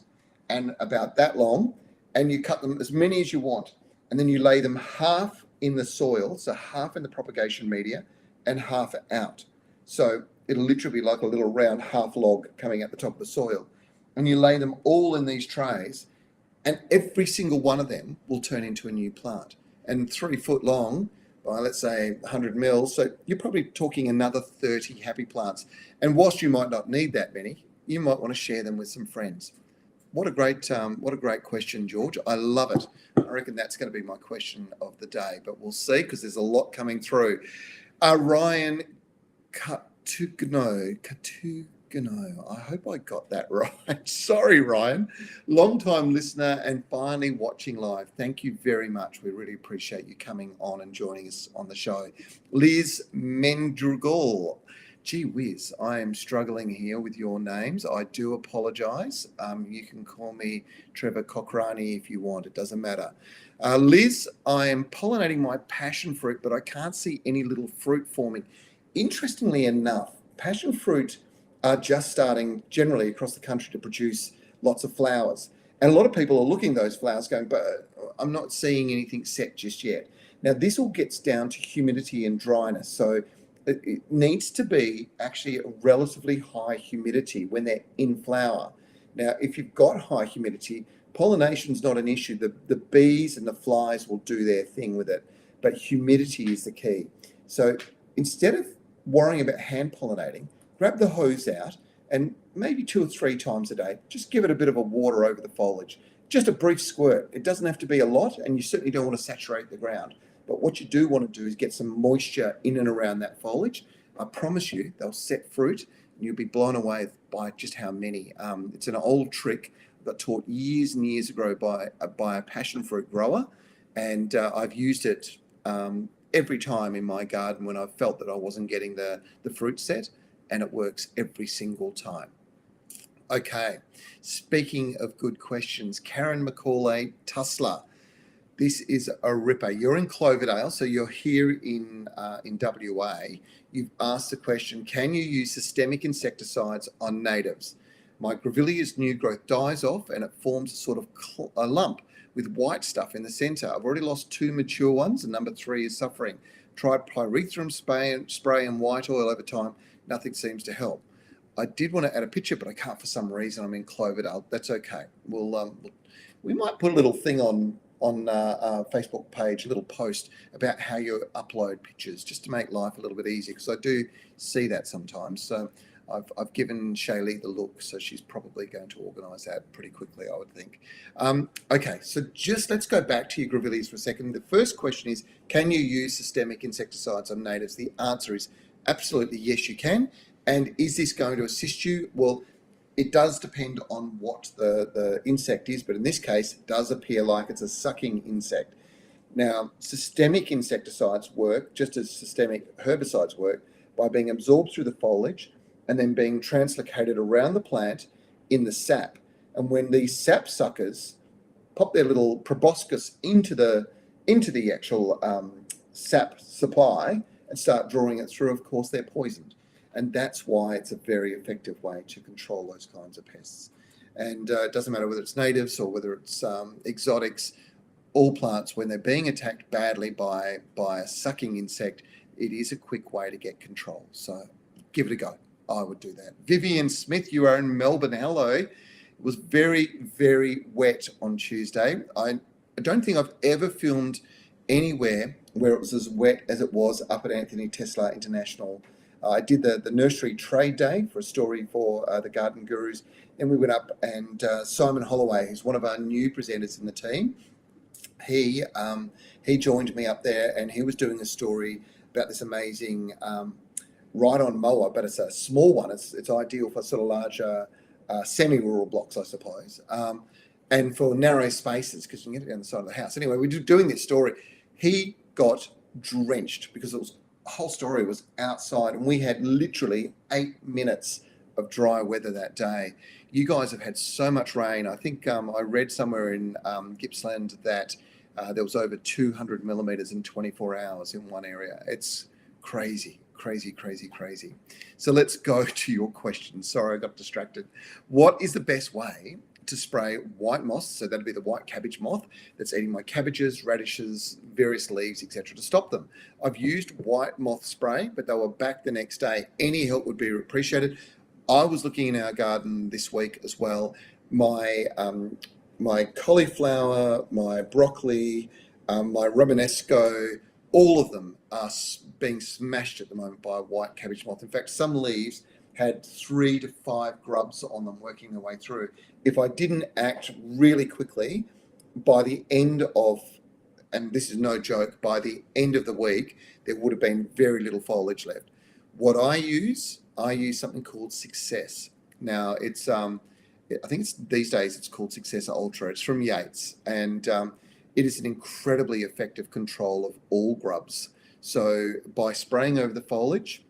and about that long, and you cut them as many as you want. And then you lay them half in the soil, so half in the propagation media and half out. So it'll literally be like a little round half log coming out the top of the soil. And you lay them all in these trays, and every single one of them will turn into a new plant. And 3 foot long by, let's say, 100 mils. So you're probably talking another 30 happy plants. And whilst you might not need that many, you might want to share them with some friends. What a great question, George. I love it. I reckon that's going to be my question of the day, but we'll see, because there's a lot coming through. Ryan Katugno, I hope I got that right. Sorry, Ryan. Long-time listener and finally watching live. Thank you very much. We really appreciate you coming on and joining us on the show. Liz Mendrugal. Gee whiz, I am struggling here with your names. I do apologise. You can call me Trevor Cochrane if you want. It doesn't matter. Liz, I am pollinating my passion fruit, but I can't see any little fruit forming. Interestingly enough, passion fruit are just starting generally across the country to produce lots of flowers. And a lot of people are looking at those flowers going, but I'm not seeing anything set just yet. Now, this all gets down to humidity and dryness. So it needs to be actually a relatively high humidity when they're in flower. Now, if you've got high humidity, pollination's not an issue. The bees and the flies will do their thing with it, but humidity is the key. So instead of worrying about hand pollinating, grab the hose out and maybe 2 or 3 times a day, just give it a bit of a water over the foliage. Just a brief squirt. It doesn't have to be a lot, and you certainly don't want to saturate the ground. But what you do want to do is get some moisture in and around that foliage. I promise you, they'll set fruit, and you'll be blown away by just how many. It's an old trick I got taught years and years ago by a passion fruit grower, and I've used it every time in my garden when I felt that I wasn't getting the fruit set, and it works every single time. Okay, speaking of good questions, Karen Macaulay Tussler. This is a ripper. You're in Cloverdale, so you're here in WA. You've asked the question, can you use systemic insecticides on natives? My grevillea's new growth dies off and it forms a sort of a lump with white stuff in the centre. I've already lost 2 mature ones and number 3 is suffering. Tried pyrethrum spray and white oil over time. Nothing seems to help. I did want to add a picture, but I can't for some reason. I'm in Cloverdale. That's okay. We might put a little thing on our Facebook page, a little post about how you upload pictures, just to make life a little bit easier, because I do see that sometimes. So I've given Shaylee the look, so she's probably going to organise that pretty quickly, I would think. Okay, so just let's go back to your grevilleas for a second. The first question is, can you use systemic insecticides on natives? The answer is absolutely yes, you can. And is this going to assist you? Well, it does depend on what the insect is, but in this case, it does appear like it's a sucking insect. Now, systemic insecticides work just as systemic herbicides work by being absorbed through the foliage and then being translocated around the plant in the sap. And when these sap suckers pop their little proboscis into the actual sap supply and start drawing it through, of course, they're poisoned. And that's why it's a very effective way to control those kinds of pests. And it doesn't matter whether it's natives or whether it's exotics, all plants, when they're being attacked badly by a sucking insect, it is a quick way to get control. So give it a go. I would do that. Vivian Smith, you are in Melbourne. Hello. It was very, very wet on Tuesday. I don't think I've ever filmed anywhere where it was as wet as it was up at Anthony Tesla International. I did the nursery trade day for a story for the Garden Gurus. Then we went up and Simon Holloway, who's one of our new presenters in the team, he he joined me up there, and he was doing a story about this amazing ride-on mower, but it's a small one. It's ideal for sort of larger semi-rural blocks, I suppose, and for narrow spaces because you can get it down the side of the house. Anyway, we were doing this story. He got drenched because the whole story was outside, and we had literally 8 minutes of dry weather that day. You guys have had so much rain. I think I read somewhere in Gippsland that there was over 200 millimeters in 24 hours in one area. It's crazy. So let's go to your question. Sorry, I got distracted. What is the best way to spray white moss? So that'd be the white cabbage moth that's eating my cabbages, radishes, various leaves, etc., to stop them. I've used white moth spray, but they were back the next day. Any help would be appreciated. I was looking in our garden this week as well. My cauliflower, my broccoli, my Romanesco, all of them are being smashed at the moment by a white cabbage moth. In fact, some leaves had 3 to 5 grubs on them working their way through. If I didn't act really quickly, by the end of, and this is no joke, by the end of the week, there would have been very little foliage left. What I use something called Success. Now, it's I think it's these days it's called Success Ultra. It's from Yates, and it is an incredibly effective control of all grubs. So by spraying over the foliage,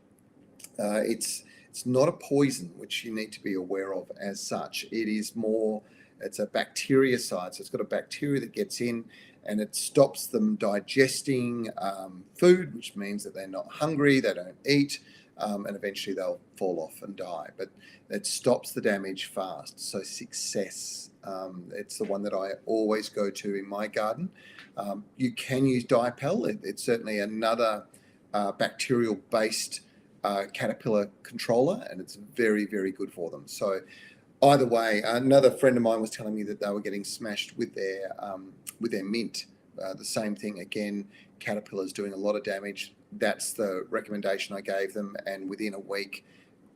it's not a poison, which you need to be aware of as such. It is more, it's a bactericide. So it's got a bacteria that gets in and it stops them digesting food, which means that they're not hungry, they don't eat, and eventually they'll fall off and die. But it stops the damage fast. So Success, it's the one that I always go to in my garden. You can use Dipel. It's certainly another bacterial-based caterpillar controller, and it's very, very good for them. So either way, another friend of mine was telling me that they were getting smashed with their mint. The same thing again, caterpillars doing a lot of damage. That's the recommendation I gave them, and within a week,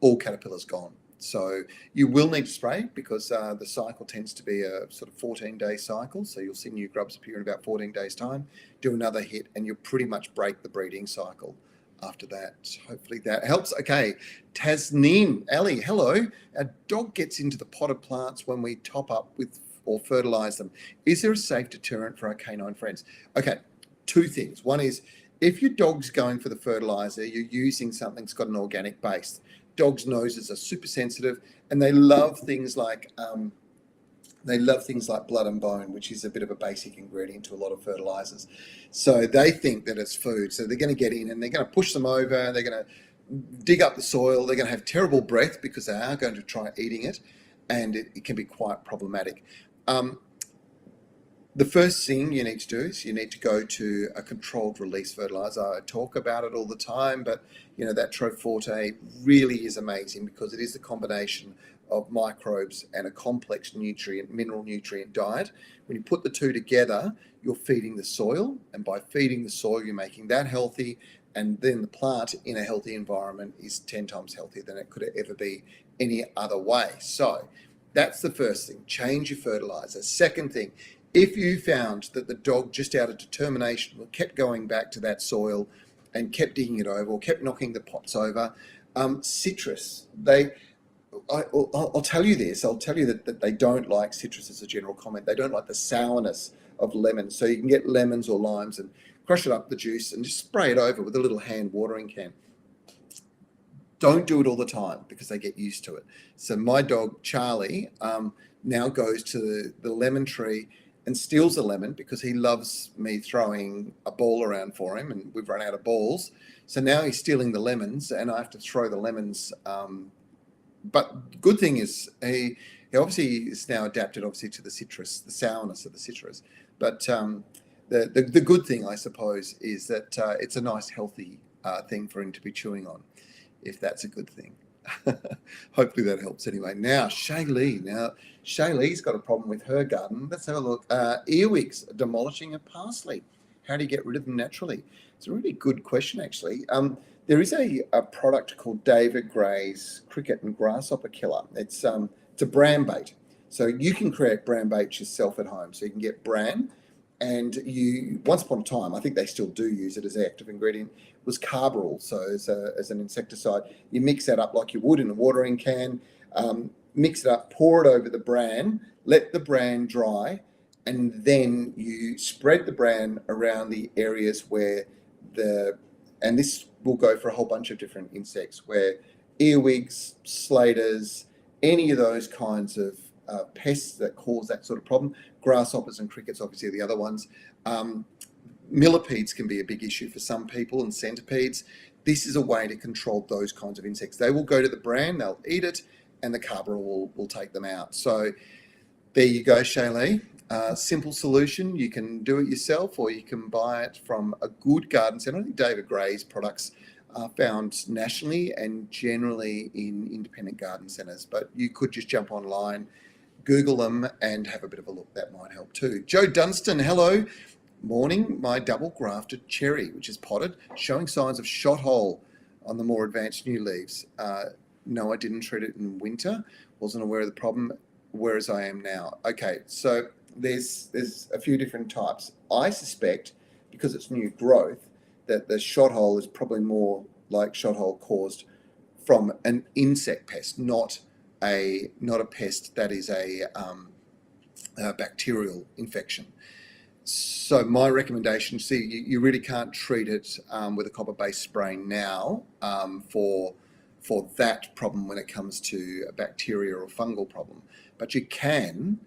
all caterpillars gone. So you will need to spray because the cycle tends to be a sort of 14-day cycle. So you'll see new grubs appear in about 14 days' time. Do another hit, and you'll pretty much break the breeding cycle after that. Hopefully that helps. Okay, Tasneem, Ali, hello. Our dog gets into the potted plants when we top up with or fertilize them. Is there a safe deterrent for our canine friends? Okay, 2 things. One is if your dog's going for the fertilizer, you're using something that's got an organic base. Dogs' noses are super sensitive, and they love things like blood and bone, which is a bit of a basic ingredient to a lot of fertilizers. So they think that it's food. So they're going to get in and they're going to push them over. They're going to dig up the soil. They're going to have terrible breath because they are going to try eating it, and it can be quite problematic. The first thing you need to do is you need to go to a controlled release fertilizer. I talk about it all the time, but that Troforte really is amazing because it is the combination of microbes and a complex mineral nutrient diet. When you put the two together, you're feeding the soil, and by feeding the soil, you're making that healthy, and then the plant in a healthy environment is 10 times healthier than it could ever be any other way. So that's the first thing, change your fertilizer. Second thing, if you found that the dog, just out of determination, kept going back to that soil and kept digging it over or kept knocking the pots over, citrus, I'll tell you this, that they don't like citrus as a general comment. They don't like the sourness of lemons. So you can get lemons or limes and crush it up, the juice, and just spray it over with a little hand watering can. Don't do it all the time because they get used to it. So my dog, Charlie, now goes to the lemon tree and steals a lemon because he loves me throwing a ball around for him, and we've run out of balls. So now he's stealing the lemons, and I have to throw the lemons. But good thing is he obviously is now adapted to the citrus, the sourness of the citrus. But the good thing, I suppose, is that it's a nice healthy thing for him to be chewing on, if that's a good thing. Hopefully that helps anyway. Now, Shaylee. Now, Shaylee's got a problem with her garden. Let's have a look. Earwigs demolishing a parsley. How do you get rid of them naturally? It's a really good question, actually. There is a product called David Gray's Cricket and Grasshopper Killer. It's a bran bait. So you can create bran bait yourself at home. So you can get bran, and once upon a time, I think they still do use it as an active ingredient, was carbaryl. So as an insecticide, you mix that up like you would in a watering can, mix it up, pour it over the bran, let the bran dry, and then you spread the bran around the areas where and this will go for a whole bunch of different insects, where earwigs, slaters, any of those kinds of pests that cause that sort of problem. Grasshoppers and crickets, obviously, are the other ones. Millipedes can be a big issue for some people, and centipedes. This is a way to control those kinds of insects. They will go to the bran, they'll eat it, and the carbaryl will take them out. So there you go, Shaylee. Simple solution. You can do it yourself, or you can buy it from a good garden centre. I think David Gray's products are found nationally and generally in independent garden centres, but you could just jump online, Google them, and have a bit of a look. That might help too. Joe Dunstan, hello. Morning. My double grafted cherry, which is potted, showing signs of shot hole on the more advanced new leaves. No, I didn't treat it in winter. Wasn't aware of the problem, whereas I am now. Okay, so there's a few different types. I suspect, because it's new growth, that the shot hole is probably more like shot hole caused from an insect pest, not a pest that is a bacterial infection. So my recommendation, you really can't treat it with a copper-based spray now for that problem when it comes to a bacteria or fungal problem, but you can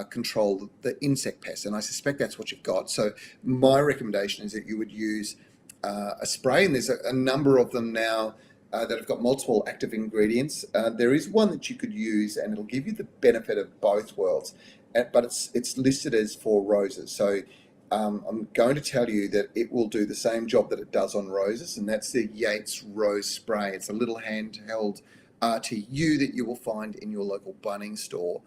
control the insect pest, and I suspect that's what you've got. So my recommendation is that you would use a spray, and there's a number of them now that have got multiple active ingredients. There is one that you could use, and it'll give you the benefit of both worlds, but it's listed as for roses. So I'm going to tell you that it will do the same job that it does on roses, and that's the Yates Rose Spray. It's a little handheld RTU that you will find in your local Bunnings store.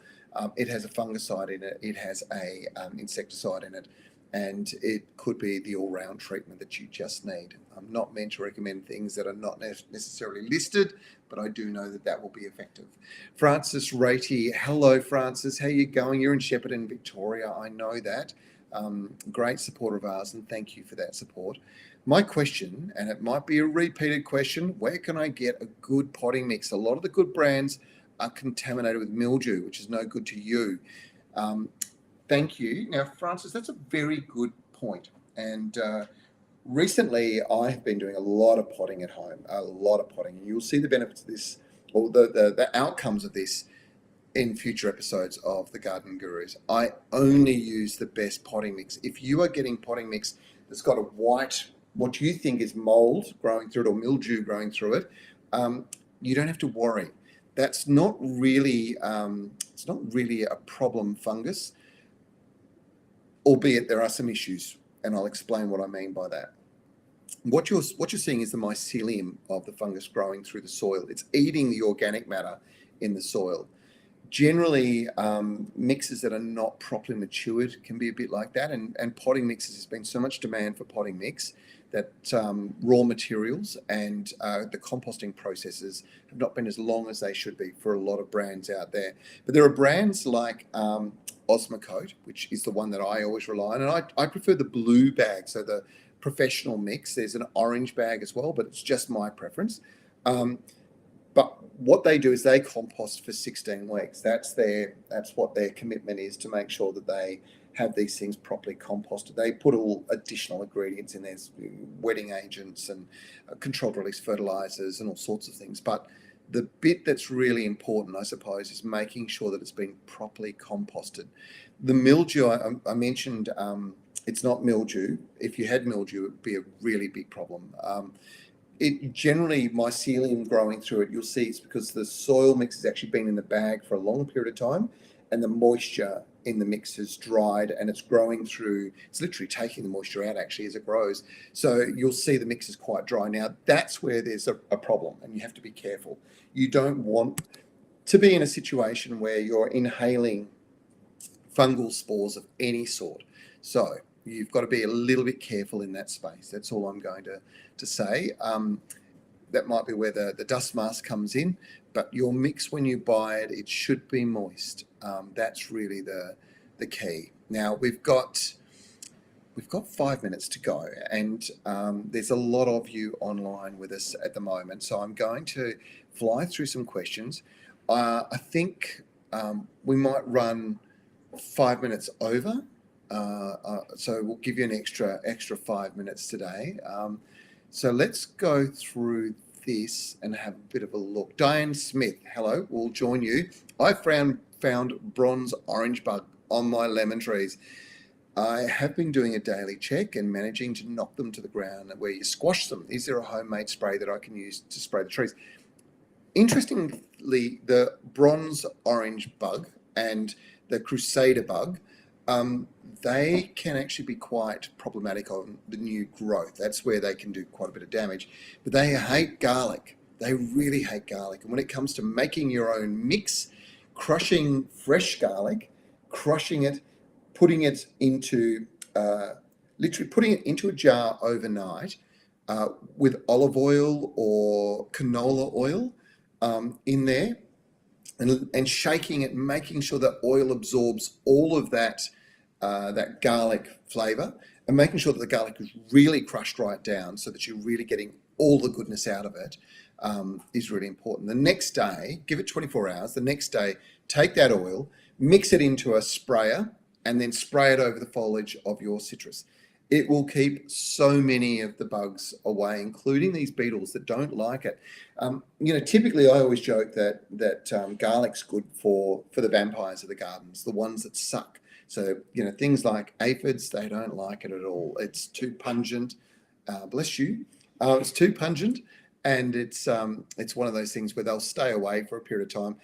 It has a fungicide in it, it has a insecticide in it, and it could be the all-round treatment that you just need. I'm not meant to recommend things that are not necessarily listed, but I do know that that will be effective. Francis Ratey, hello Francis, how you going? You're in Shepparton, Victoria, I know that. Great supporter of ours, and thank you for that support. My question, and it might be a repeated question, where can I get a good potting mix? A lot of the good brands are contaminated with mildew, which is no good to you. Thank you. Now, Francis, that's a very good point. And recently, I have been doing a lot of potting at home, a lot of potting. And you'll see the benefits of this, or the outcomes of this in future episodes of the Garden Gurus. I only use the best potting mix. If you are getting potting mix that's got a white, what you think is mold growing through it or mildew growing through it, you don't have to worry. That's not really, it's not really a problem fungus, albeit there are some issues, and I'll explain what I mean by that. What you're seeing is the mycelium of the fungus growing through the soil. It's eating the organic matter in the soil. Generally, mixes that are not properly matured can be a bit like that, and potting mixes, there's been so much demand for potting mix that raw materials and the composting processes have not been as long as they should be for a lot of brands out there. But there are brands like Osmocote, which is the one that I always rely on, and I prefer the blue bag, so the professional mix. There's an orange bag as well, but it's just my preference. But what they do is they compost for 16 weeks. That's what their commitment is, to make sure that they have these things properly composted. They put all additional ingredients in there, wetting agents and controlled release fertilizers and all sorts of things. But the bit that's really important, I suppose, is making sure that it's been properly composted. The mildew, I mentioned, it's not mildew. If you had mildew, it would be a really big problem. It generally, mycelium growing through it, you'll see it's because the soil mix has actually been in the bag for a long period of time, and the moisture in the mix has dried, and it's growing through, it's literally taking the moisture out actually as it grows. So you'll see the mix is quite dry. Now, that's where there's a problem, and you have to be careful. You don't want to be in a situation where you're inhaling fungal spores of any sort. So you've got to be a little bit careful in that space. That's all I'm going to say. That might be where the dust mask comes in, but your mix, when you buy it, it should be moist. That's really the key. Now, we've got we've got 5 minutes to go, and there's a lot of you online with us at the moment. So I'm going to fly through some questions. I think we might run 5 minutes over. So we'll give you an extra 5 minutes today. So let's go through this and have a bit of a look. Diane Smith, hello, we'll join you. I found bronze orange bug on my lemon trees. I have been doing a daily check and managing to knock them to the ground where you squash them. Is there a homemade spray that I can use to spray the trees? Interestingly, the bronze orange bug and the crusader bug, they can actually be quite problematic on the new growth. That's where they can do quite a bit of damage. But they hate garlic. They really hate garlic. And when it comes to making your own mix, crushing fresh garlic, crushing it, putting it into, literally putting it into a jar overnight with olive oil or canola oil in there, and shaking it, making sure that oil absorbs all of that garlic flavour, and making sure that the garlic is really crushed right down so that you're really getting all the goodness out of it, is really important. The next day, give it 24 hours. The next day, take that oil, mix it into a sprayer, and then spray it over the foliage of your citrus. It will keep so many of the bugs away, including these beetles that don't like it. Typically I always joke that garlic's good for the vampires of the gardens, the ones that suck. So, things like aphids, they don't like it at all. It's too pungent. Bless you. It's too pungent, and it's one of those things where they'll stay away for a period of time,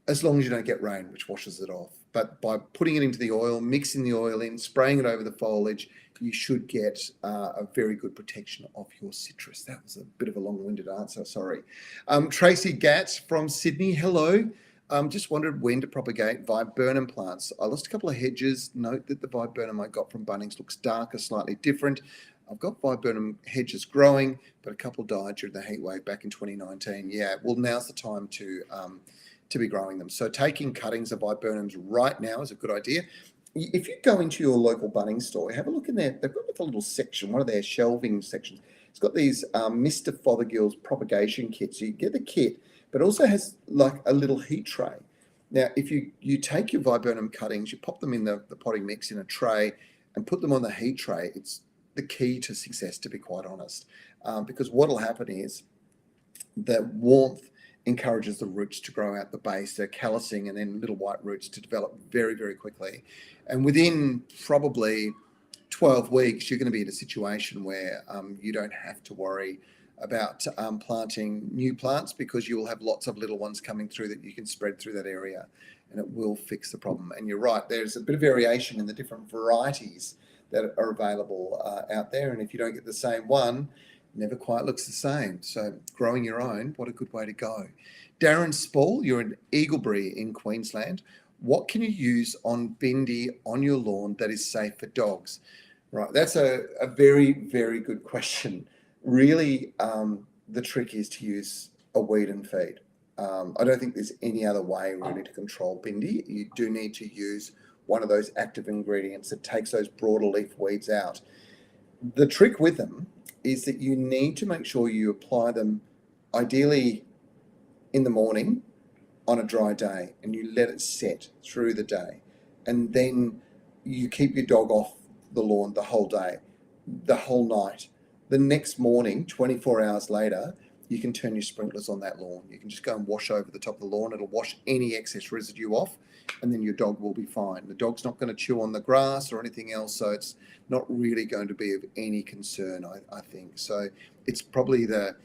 as long as you don't get rain, which washes it off. But by putting it into the oil, mixing the oil in, spraying it over the foliage, you should get a very good protection of your citrus. That was a bit of a long-winded answer, sorry. Tracy Gatz from Sydney, hello. Just wondered when to propagate viburnum plants. I lost a couple of hedges. Note that the viburnum I got from Bunnings looks darker, slightly different. I've got viburnum hedges growing, but a couple died during the heat wave back in 2019. Yeah, well, now's the time to be growing them. So taking cuttings of viburnums right now is a good idea. If you go into your local Bunnings store, have a look in there. They've got like a little section, one of their shelving sections. It's got these Mr. Fothergill's propagation kits. So you get the kit, but it also has like a little heat tray. Now, if you take your viburnum cuttings, you pop them in the potting mix in a tray and put them on the heat tray, it's the key to success, to be quite honest. Because what will happen is the warmth encourages the roots to grow out the base. They're callousing, and then little white roots to develop very, very quickly. And within probably 12 weeks, you're going to be in a situation where you don't have to worry about planting new plants, because you will have lots of little ones coming through that you can spread through that area, and it will fix the problem. And you're right, there's a bit of variation in the different varieties that are available out there. And if you don't get the same one, never quite looks the same. So growing your own, what a good way to go. Darren Spall, you're in Eaglebury in Queensland. What can you use on Bindi on your lawn that is safe for dogs? Right, that's a very, very good question. Really, the trick is to use a weed and feed. I don't think there's any other way really to control Bindi. You do need to use one of those active ingredients that takes those broader leaf weeds out. The trick with them is that you need to make sure you apply them ideally in the morning on a dry day, and you let it set through the day, and then you keep your dog off the lawn the whole day, the whole night. The next morning, 24 hours later, you can turn your sprinklers on that lawn. You can just go and wash over the top of the lawn. It'll wash any excess residue off, and then your dog will be fine. The dog's not going to chew on the grass or anything else, so it's not really going to be of any concern, I think. So it's probably the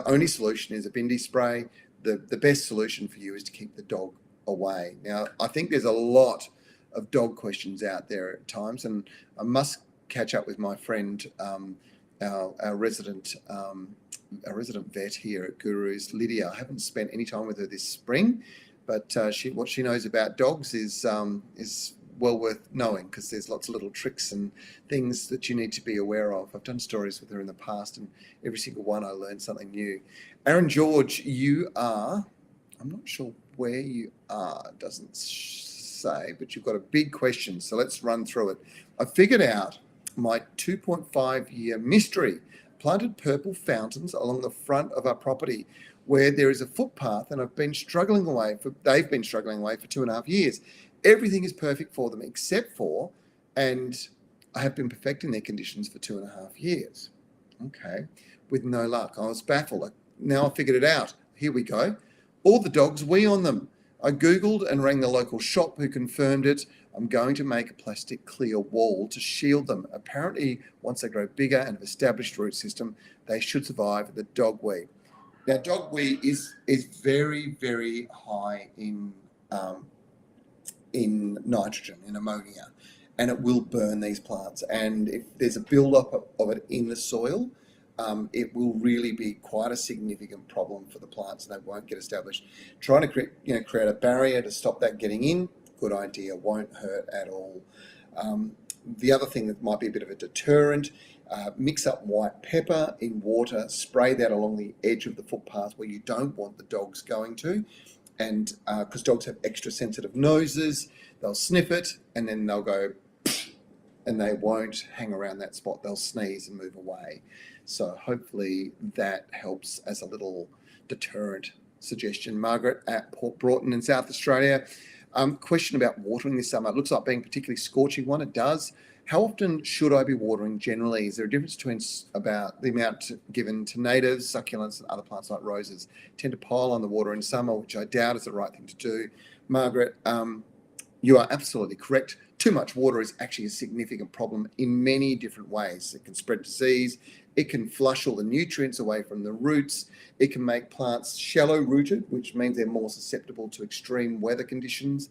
only solution is a Bindi spray. The best solution for you is to keep the dog away. Now, I think there's a lot of dog questions out there at times, and I must catch up with my friend, our resident vet here at Gurus, Lydia. I haven't spent any time with her this spring, but what she knows about dogs is well worth knowing, because there's lots of little tricks and things that you need to be aware of. I've done stories with her in the past, and every single one I learned something new. Aaron George, you are, I'm not sure where you are, it doesn't say, but you've got a big question, so let's run through it. I figured out my 2.5-year mystery. Planted purple fountains along the front of our property where there is a footpath, and they've been struggling away for 2.5 years. Everything is perfect for them except for, and I have been perfecting their conditions for 2.5 years. Okay, with no luck. I was baffled. Now I figured it out. Here we go. All the dogs wee on them. I Googled and rang the local shop who confirmed it. I'm going to make a plastic clear wall to shield them. Apparently, once they grow bigger and have established root system, they should survive the dog wee. Now, dog wee is very, very high in nitrogen, in ammonia, and it will burn these plants. And if there's a build-up of it in the soil, it will really be quite a significant problem for the plants, and they won't get established. Trying to create a barrier to stop that getting in, good idea, won't hurt at all. The other thing that might be a bit of a deterrent, mix up white pepper in water, spray that along the edge of the footpath where you don't want the dogs going to, and because dogs have extra sensitive noses, they'll sniff it and then they'll go and they won't hang around that spot. They'll sneeze and move away. So hopefully that helps as a little deterrent suggestion. Margaret at Port Broughton in South Australia. Question about watering this summer. It looks like being a particularly scorching one. It does. How often should I be watering generally? Is there a difference between about the amount given to natives, succulents, and other plants like roses? Tend to pile on the water in summer, which I doubt is the right thing to do. Margaret, you are absolutely correct. Too much water is actually a significant problem in many different ways. It can spread disease. It can flush all the nutrients away from the roots. It can make plants shallow rooted, which means they're more susceptible to extreme weather conditions.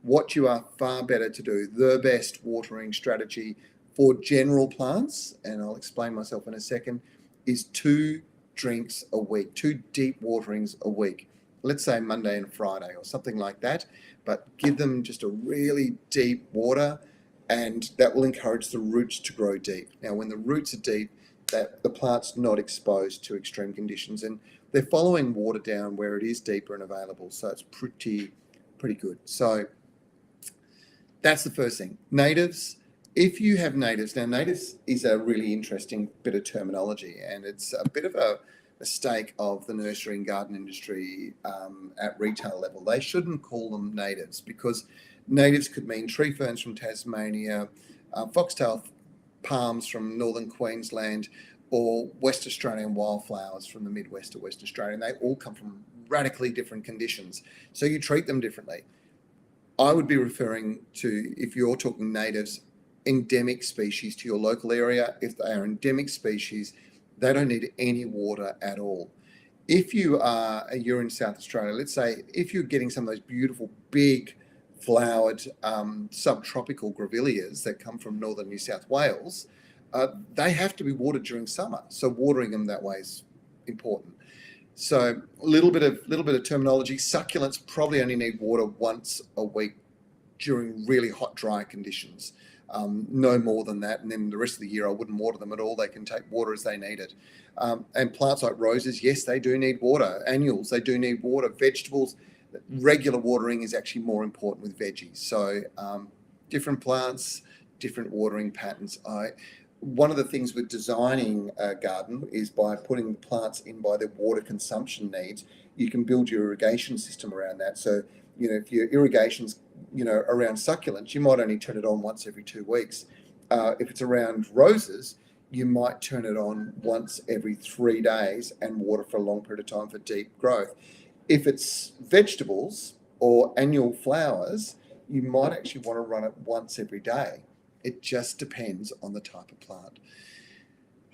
What you are far better to do, the best watering strategy for general plants, and I'll explain myself in a second, is 2 drinks a week, 2 deep waterings a week. Let's say Monday and Friday or something like that, but give them just a really deep water, and that will encourage the roots to grow deep. Now, when the roots are deep, that the plant's not exposed to extreme conditions, and they're following water down where it is deeper and available, so it's pretty good. So that's the first thing. Natives, if you have natives, now natives is a really interesting bit of terminology, and it's a bit of a mistake of the nursery and garden industry at retail level. They shouldn't call them natives, because natives could mean tree ferns from Tasmania, foxtail palms from northern Queensland, or West Australian wildflowers from the Midwest or West Australia. And they all come from radically different conditions. So you treat them differently. I would be referring to, if you're talking natives, endemic species to your local area. If they are endemic species, they don't need any water at all. If you're in South Australia, let's say if you're getting some of those beautiful big flowered subtropical grevilleas that come from northern New South Wales, they have to be watered during summer. So watering them that way is important. So a little bit of terminology. Succulents probably only need water once a week during really hot, dry conditions. No more than that. And then the rest of the year, I wouldn't water them at all. They can take water as they need it. And plants like roses, yes, they do need water. Annuals, they do need water. Vegetables, regular watering is actually more important with veggies. So different plants, different watering patterns. One of the things with designing a garden is by putting the plants in by their water consumption needs, you can build your irrigation system around that. So, if your irrigation's, around succulents, you might only turn it on once every 2 weeks. If it's around roses, you might turn it on once every 3 days and water for a long period of time for deep growth. If it's vegetables or annual flowers, you might actually want to run it once every day. It just depends on the type of plant.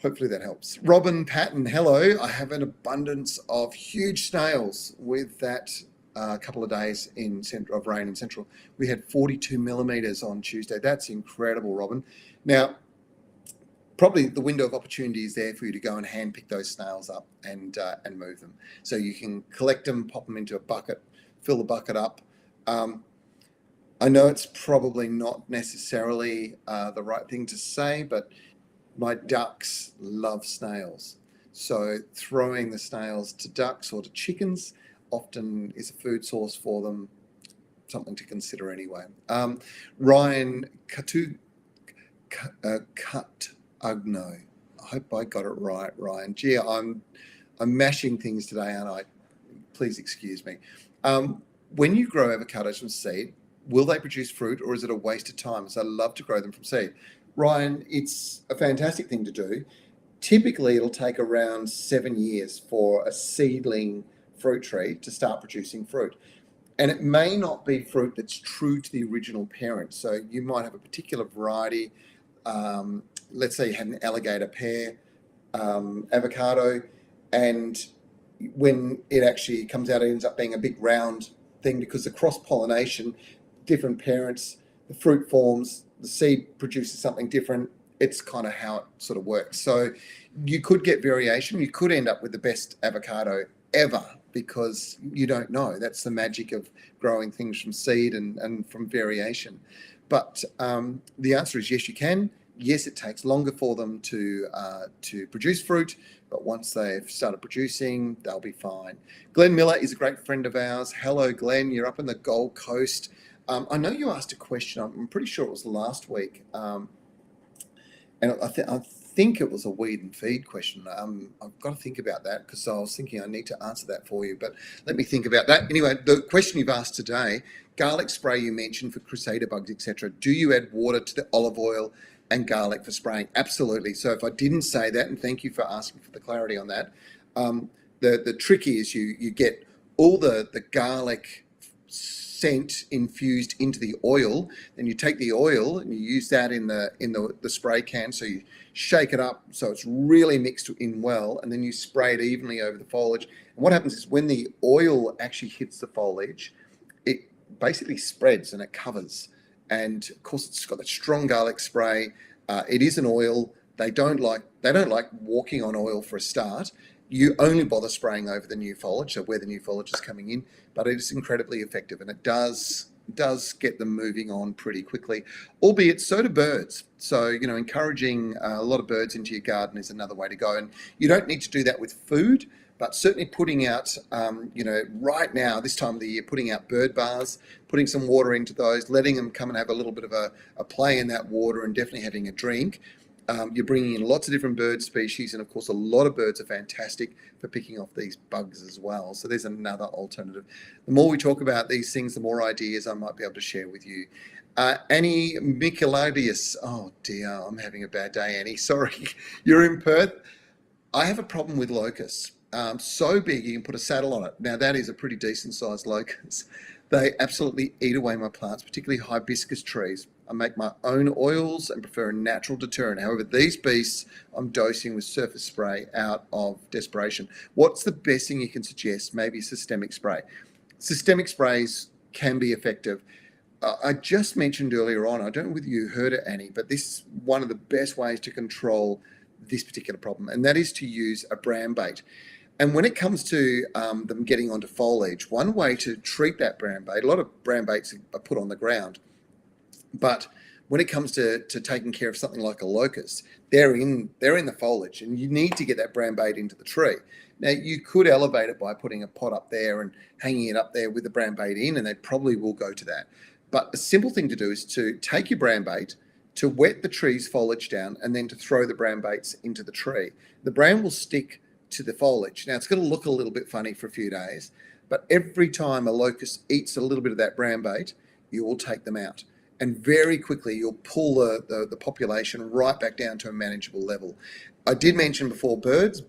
Hopefully that helps. Robin Patton, hello. I have an abundance of huge snails with that couple of days of rain in Central. We had 42 millimetres on Tuesday. That's incredible, Robin. Now, probably the window of opportunity is there for you to go and hand pick those snails up and move them. So you can collect them, pop them into a bucket, fill the bucket up. I know it's probably not necessarily the right thing to say, but my ducks love snails. So throwing the snails to ducks or to chickens often is a food source for them, something to consider anyway. Ryan cut ugno. I hope I got it right, Ryan. Gee, I'm mashing things today, aren't I? Please excuse me. When you grow avocados from seed, will they produce fruit, or is it a waste of time? So I love to grow them from seed. Ryan, it's a fantastic thing to do. Typically, it'll take around 7 years for a seedling fruit tree to start producing fruit. And it may not be fruit that's true to the original parent. So you might have a particular variety. Let's say you had an alligator pear avocado, and when it actually comes out, it ends up being a big round thing because the cross-pollination, different parents, the fruit forms, the seed produces something different. It's kind of how it sort of works. So you could get variation. You could end up with the best avocado ever because you don't know. That's the magic of growing things from seed and from variation. But the answer is yes, you can. Yes, it takes longer for them to produce fruit, but once they've started producing, they'll be fine. Glenn Miller is a great friend of ours. Hello, Glenn. You're up in the Gold Coast. I know you asked a question. I'm pretty sure it was last week. And I think it was a weed and feed question. I've got to think about that because I was thinking I need to answer that for you, but let me think about that. Anyway, the question you've asked today, garlic spray you mentioned for crusader bugs, etc. Do you add water to the olive oil and garlic for spraying? Absolutely. So if I didn't say that, and thank you for asking for the clarity on that, the trick is you get all the garlic scent infused into the oil, then you take the oil and you use that in the spray can. So you shake it up so it's really mixed in well, and then you spray it evenly over the foliage. And what happens is when the oil actually hits the foliage, it basically spreads and it covers. And of course, it's got that strong garlic spray. It is an oil. They don't like walking on oil for a start. You only bother spraying over the new foliage, so where the new foliage is coming in, but it is incredibly effective, and it does get them moving on pretty quickly, albeit so do birds. So, encouraging a lot of birds into your garden is another way to go. And you don't need to do that with food, but certainly putting out, right now, this time of the year, putting out bird bars, putting some water into those, letting them come and have a little bit of a play in that water, and definitely having a drink. You're bringing in lots of different bird species, and of course a lot of birds are fantastic for picking off these bugs as well. So there's another alternative. The more we talk about these things, the more ideas I might be able to share with you. Annie Micheladius, oh dear, I'm having a bad day, Annie, sorry. You're in Perth. I have a problem with locusts. So big you can put a saddle on it. Now that is a pretty decent sized locust. They absolutely eat away my plants, particularly hibiscus trees. I make my own oils and prefer a natural deterrent. However, these beasts I'm dosing with surface spray out of desperation. What's the best thing you can suggest? Maybe systemic spray. Systemic sprays can be effective. I just mentioned earlier on, I don't know whether you heard it, Annie, but this is one of the best ways to control this particular problem, and that is to use a brown bait. And when it comes to them getting onto foliage, one way to treat that brown bait, a lot of brown baits are put on the ground, but when it comes to taking care of something like a locust, they're in the foliage, and you need to get that brown bait into the tree. Now, you could elevate it by putting a pot up there and hanging it up there with the brown bait in, and they probably will go to that. But a simple thing to do is to take your brown bait, to wet the tree's foliage down, and then to throw the brown baits into the tree. The brown will stick to the foliage. Now, it's going to look a little bit funny for a few days, but every time a locust eats a little bit of that brown bait, you will take them out. And very quickly, you'll pull the population right back down to a manageable level. I did mention before birds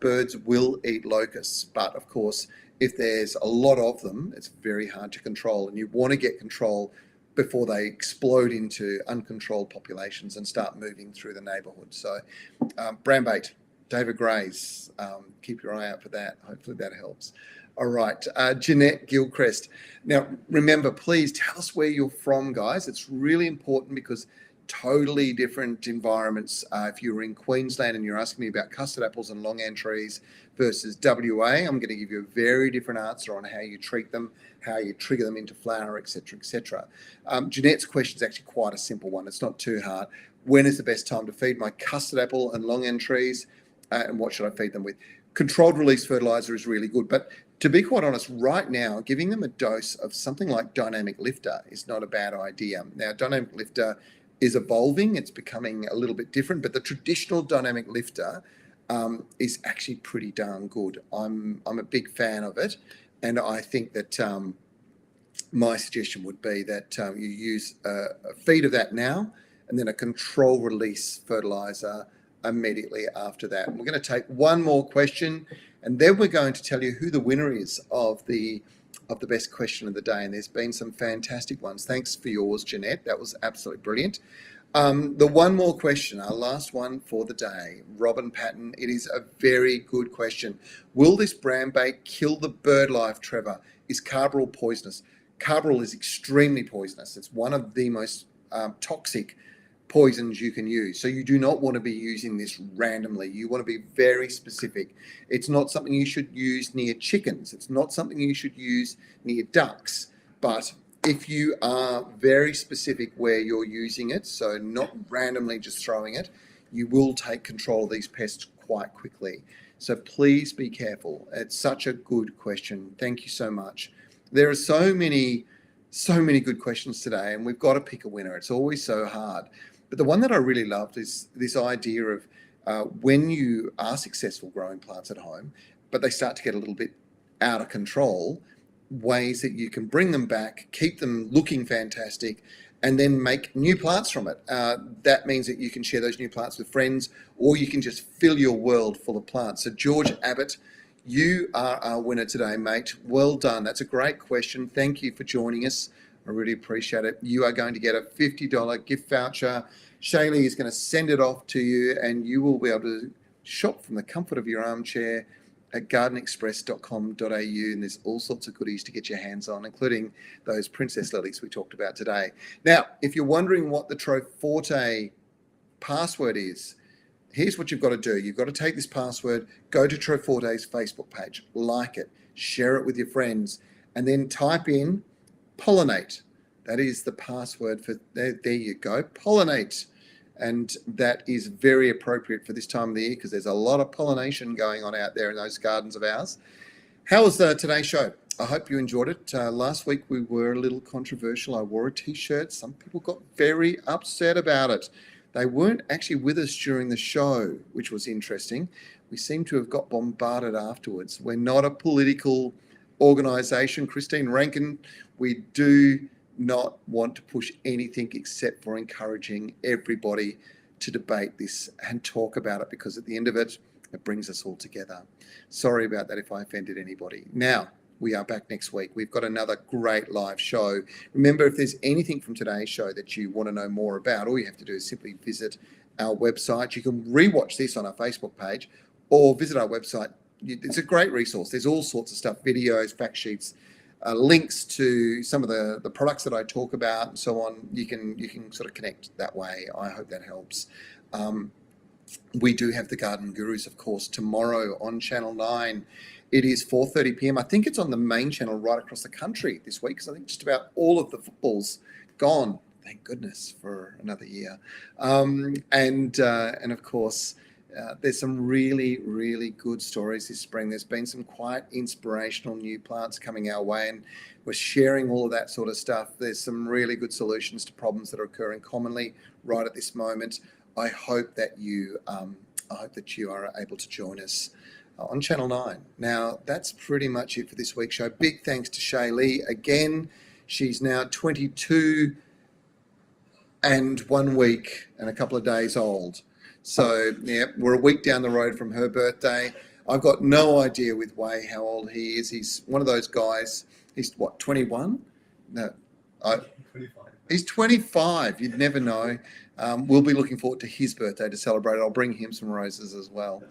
will eat locusts, but of course, if there's a lot of them, it's very hard to control, and you want to get control before they explode into uncontrolled populations and start moving through the neighbourhood. So brown bait, David Gray's, keep your eye out for that. Hopefully that helps. All right, Jeanette Gilchrist. Now, remember, please tell us where you're from, guys. It's really important because totally different environments. If you were in Queensland and you're asking me about custard apples and longan trees versus WA, I'm going to give you a very different answer on how you treat them, how you trigger them into flower, etc., etc. Jeanette's question is actually quite a simple one. It's not too hard. When is the best time to feed my custard apple and longan trees, and what should I feed them with? Controlled release fertilizer is really good, but to be quite honest, right now, giving them a dose of something like Dynamic Lifter is not a bad idea. Now, Dynamic Lifter is evolving. It's becoming a little bit different, but the traditional dynamic lifter is actually pretty darn good. I'm a big fan of it, and I think that my suggestion would be that you use a feed of that now, and then a control release fertilizer immediately after that. And we're going to take one more question, and then we're going to tell you who the winner is of the best question of the day. And there's been some fantastic ones. Thanks for yours, Jeanette. That was absolutely brilliant. The one more question, our last one for the day, Robin Patton. It is a very good question. Will this bran bait kill the bird life, Trevor? Is carbaryl poisonous? Carbaryl is extremely poisonous. It's one of the most toxic poisons you can use. So you do not want to be using this randomly. You want to be very specific. It's not something you should use near chickens. It's not something you should use near ducks. But if you are very specific where you're using it, so not randomly just throwing it, you will take control of these pests quite quickly. So please be careful. It's such a good question. Thank you so much. There are so many good questions today, and we've got to pick a winner. It's always so hard. But the one that I really loved is this idea of when you are successful growing plants at home, but they start to get a little bit out of control, ways that you can bring them back, keep them looking fantastic, and then make new plants from it. That means that you can share those new plants with friends, or you can just fill your world full of plants. So George Abbott, you are our winner today, mate. Well done. That's a great question. Thank you for joining us. I really appreciate it. You are going to get a $50 gift voucher. Shaylee is going to send it off to you, and you will be able to shop from the comfort of your armchair at gardenexpress.com.au, and there's all sorts of goodies to get your hands on, including those princess lilies we talked about today. Now, if you're wondering what the Troforte password is, here's what you've got to do. You've got to take this password, go to Troforte's Facebook page, like it, share it with your friends, and then type in pollinate. That is the password for, there you go, pollinate. And that is very appropriate for this time of the year because there's a lot of pollination going on out there in those gardens of ours. How was today's show? I hope you enjoyed it. Last week we were a little controversial. I wore a t-shirt. Some people got very upset about it. They weren't actually with us during the show, which was interesting. We seem to have got bombarded afterwards. We're not a political organisation. Christine Rankin, we do not want to push anything except for encouraging everybody to debate this and talk about it, because at the end of it, it brings us all together. Sorry about that if I offended anybody. Now, we are back next week. We've got another great live show. Remember, if there's anything from today's show that you want to know more about, all you have to do is simply visit our website. You can rewatch this on our Facebook page or visit our website. It's a great resource. There's all sorts of stuff, videos, fact sheets, links to some of the products that I talk about and so on. You can sort of connect that way. I hope that helps. We do have the Garden Gurus, of course, tomorrow on Channel 9. It is 4:30 p.m. I think it's on the main channel right across the country this week, because I think just about all of the football's gone. Thank goodness for another year. And of course, there's some really, really good stories this spring. There's been some quite inspirational new plants coming our way, and we're sharing all of that sort of stuff. There's some really good solutions to problems that are occurring commonly right at this moment. I hope that you are able to join us on Channel 9. Now, that's pretty much it for this week's show. Big thanks to Shaylee again. She's now 22 and 1 week and a couple of days old. So, yeah, we're a week down the road from her birthday. I've got no idea with Way how old he is. He's one of those guys. He's what, 21? No, 25. He's 25. You'd never know. We'll be looking forward to his birthday to celebrate. I'll bring him some roses as well.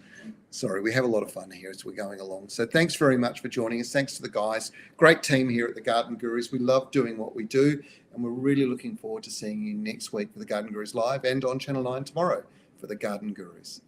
Sorry, we have a lot of fun here as we're going along. So thanks very much for joining us. Thanks to the guys. Great team here at the Garden Gurus. We love doing what we do, and we're really looking forward to seeing you next week for the Garden Gurus Live and on Channel 9 tomorrow for the Garden Gurus.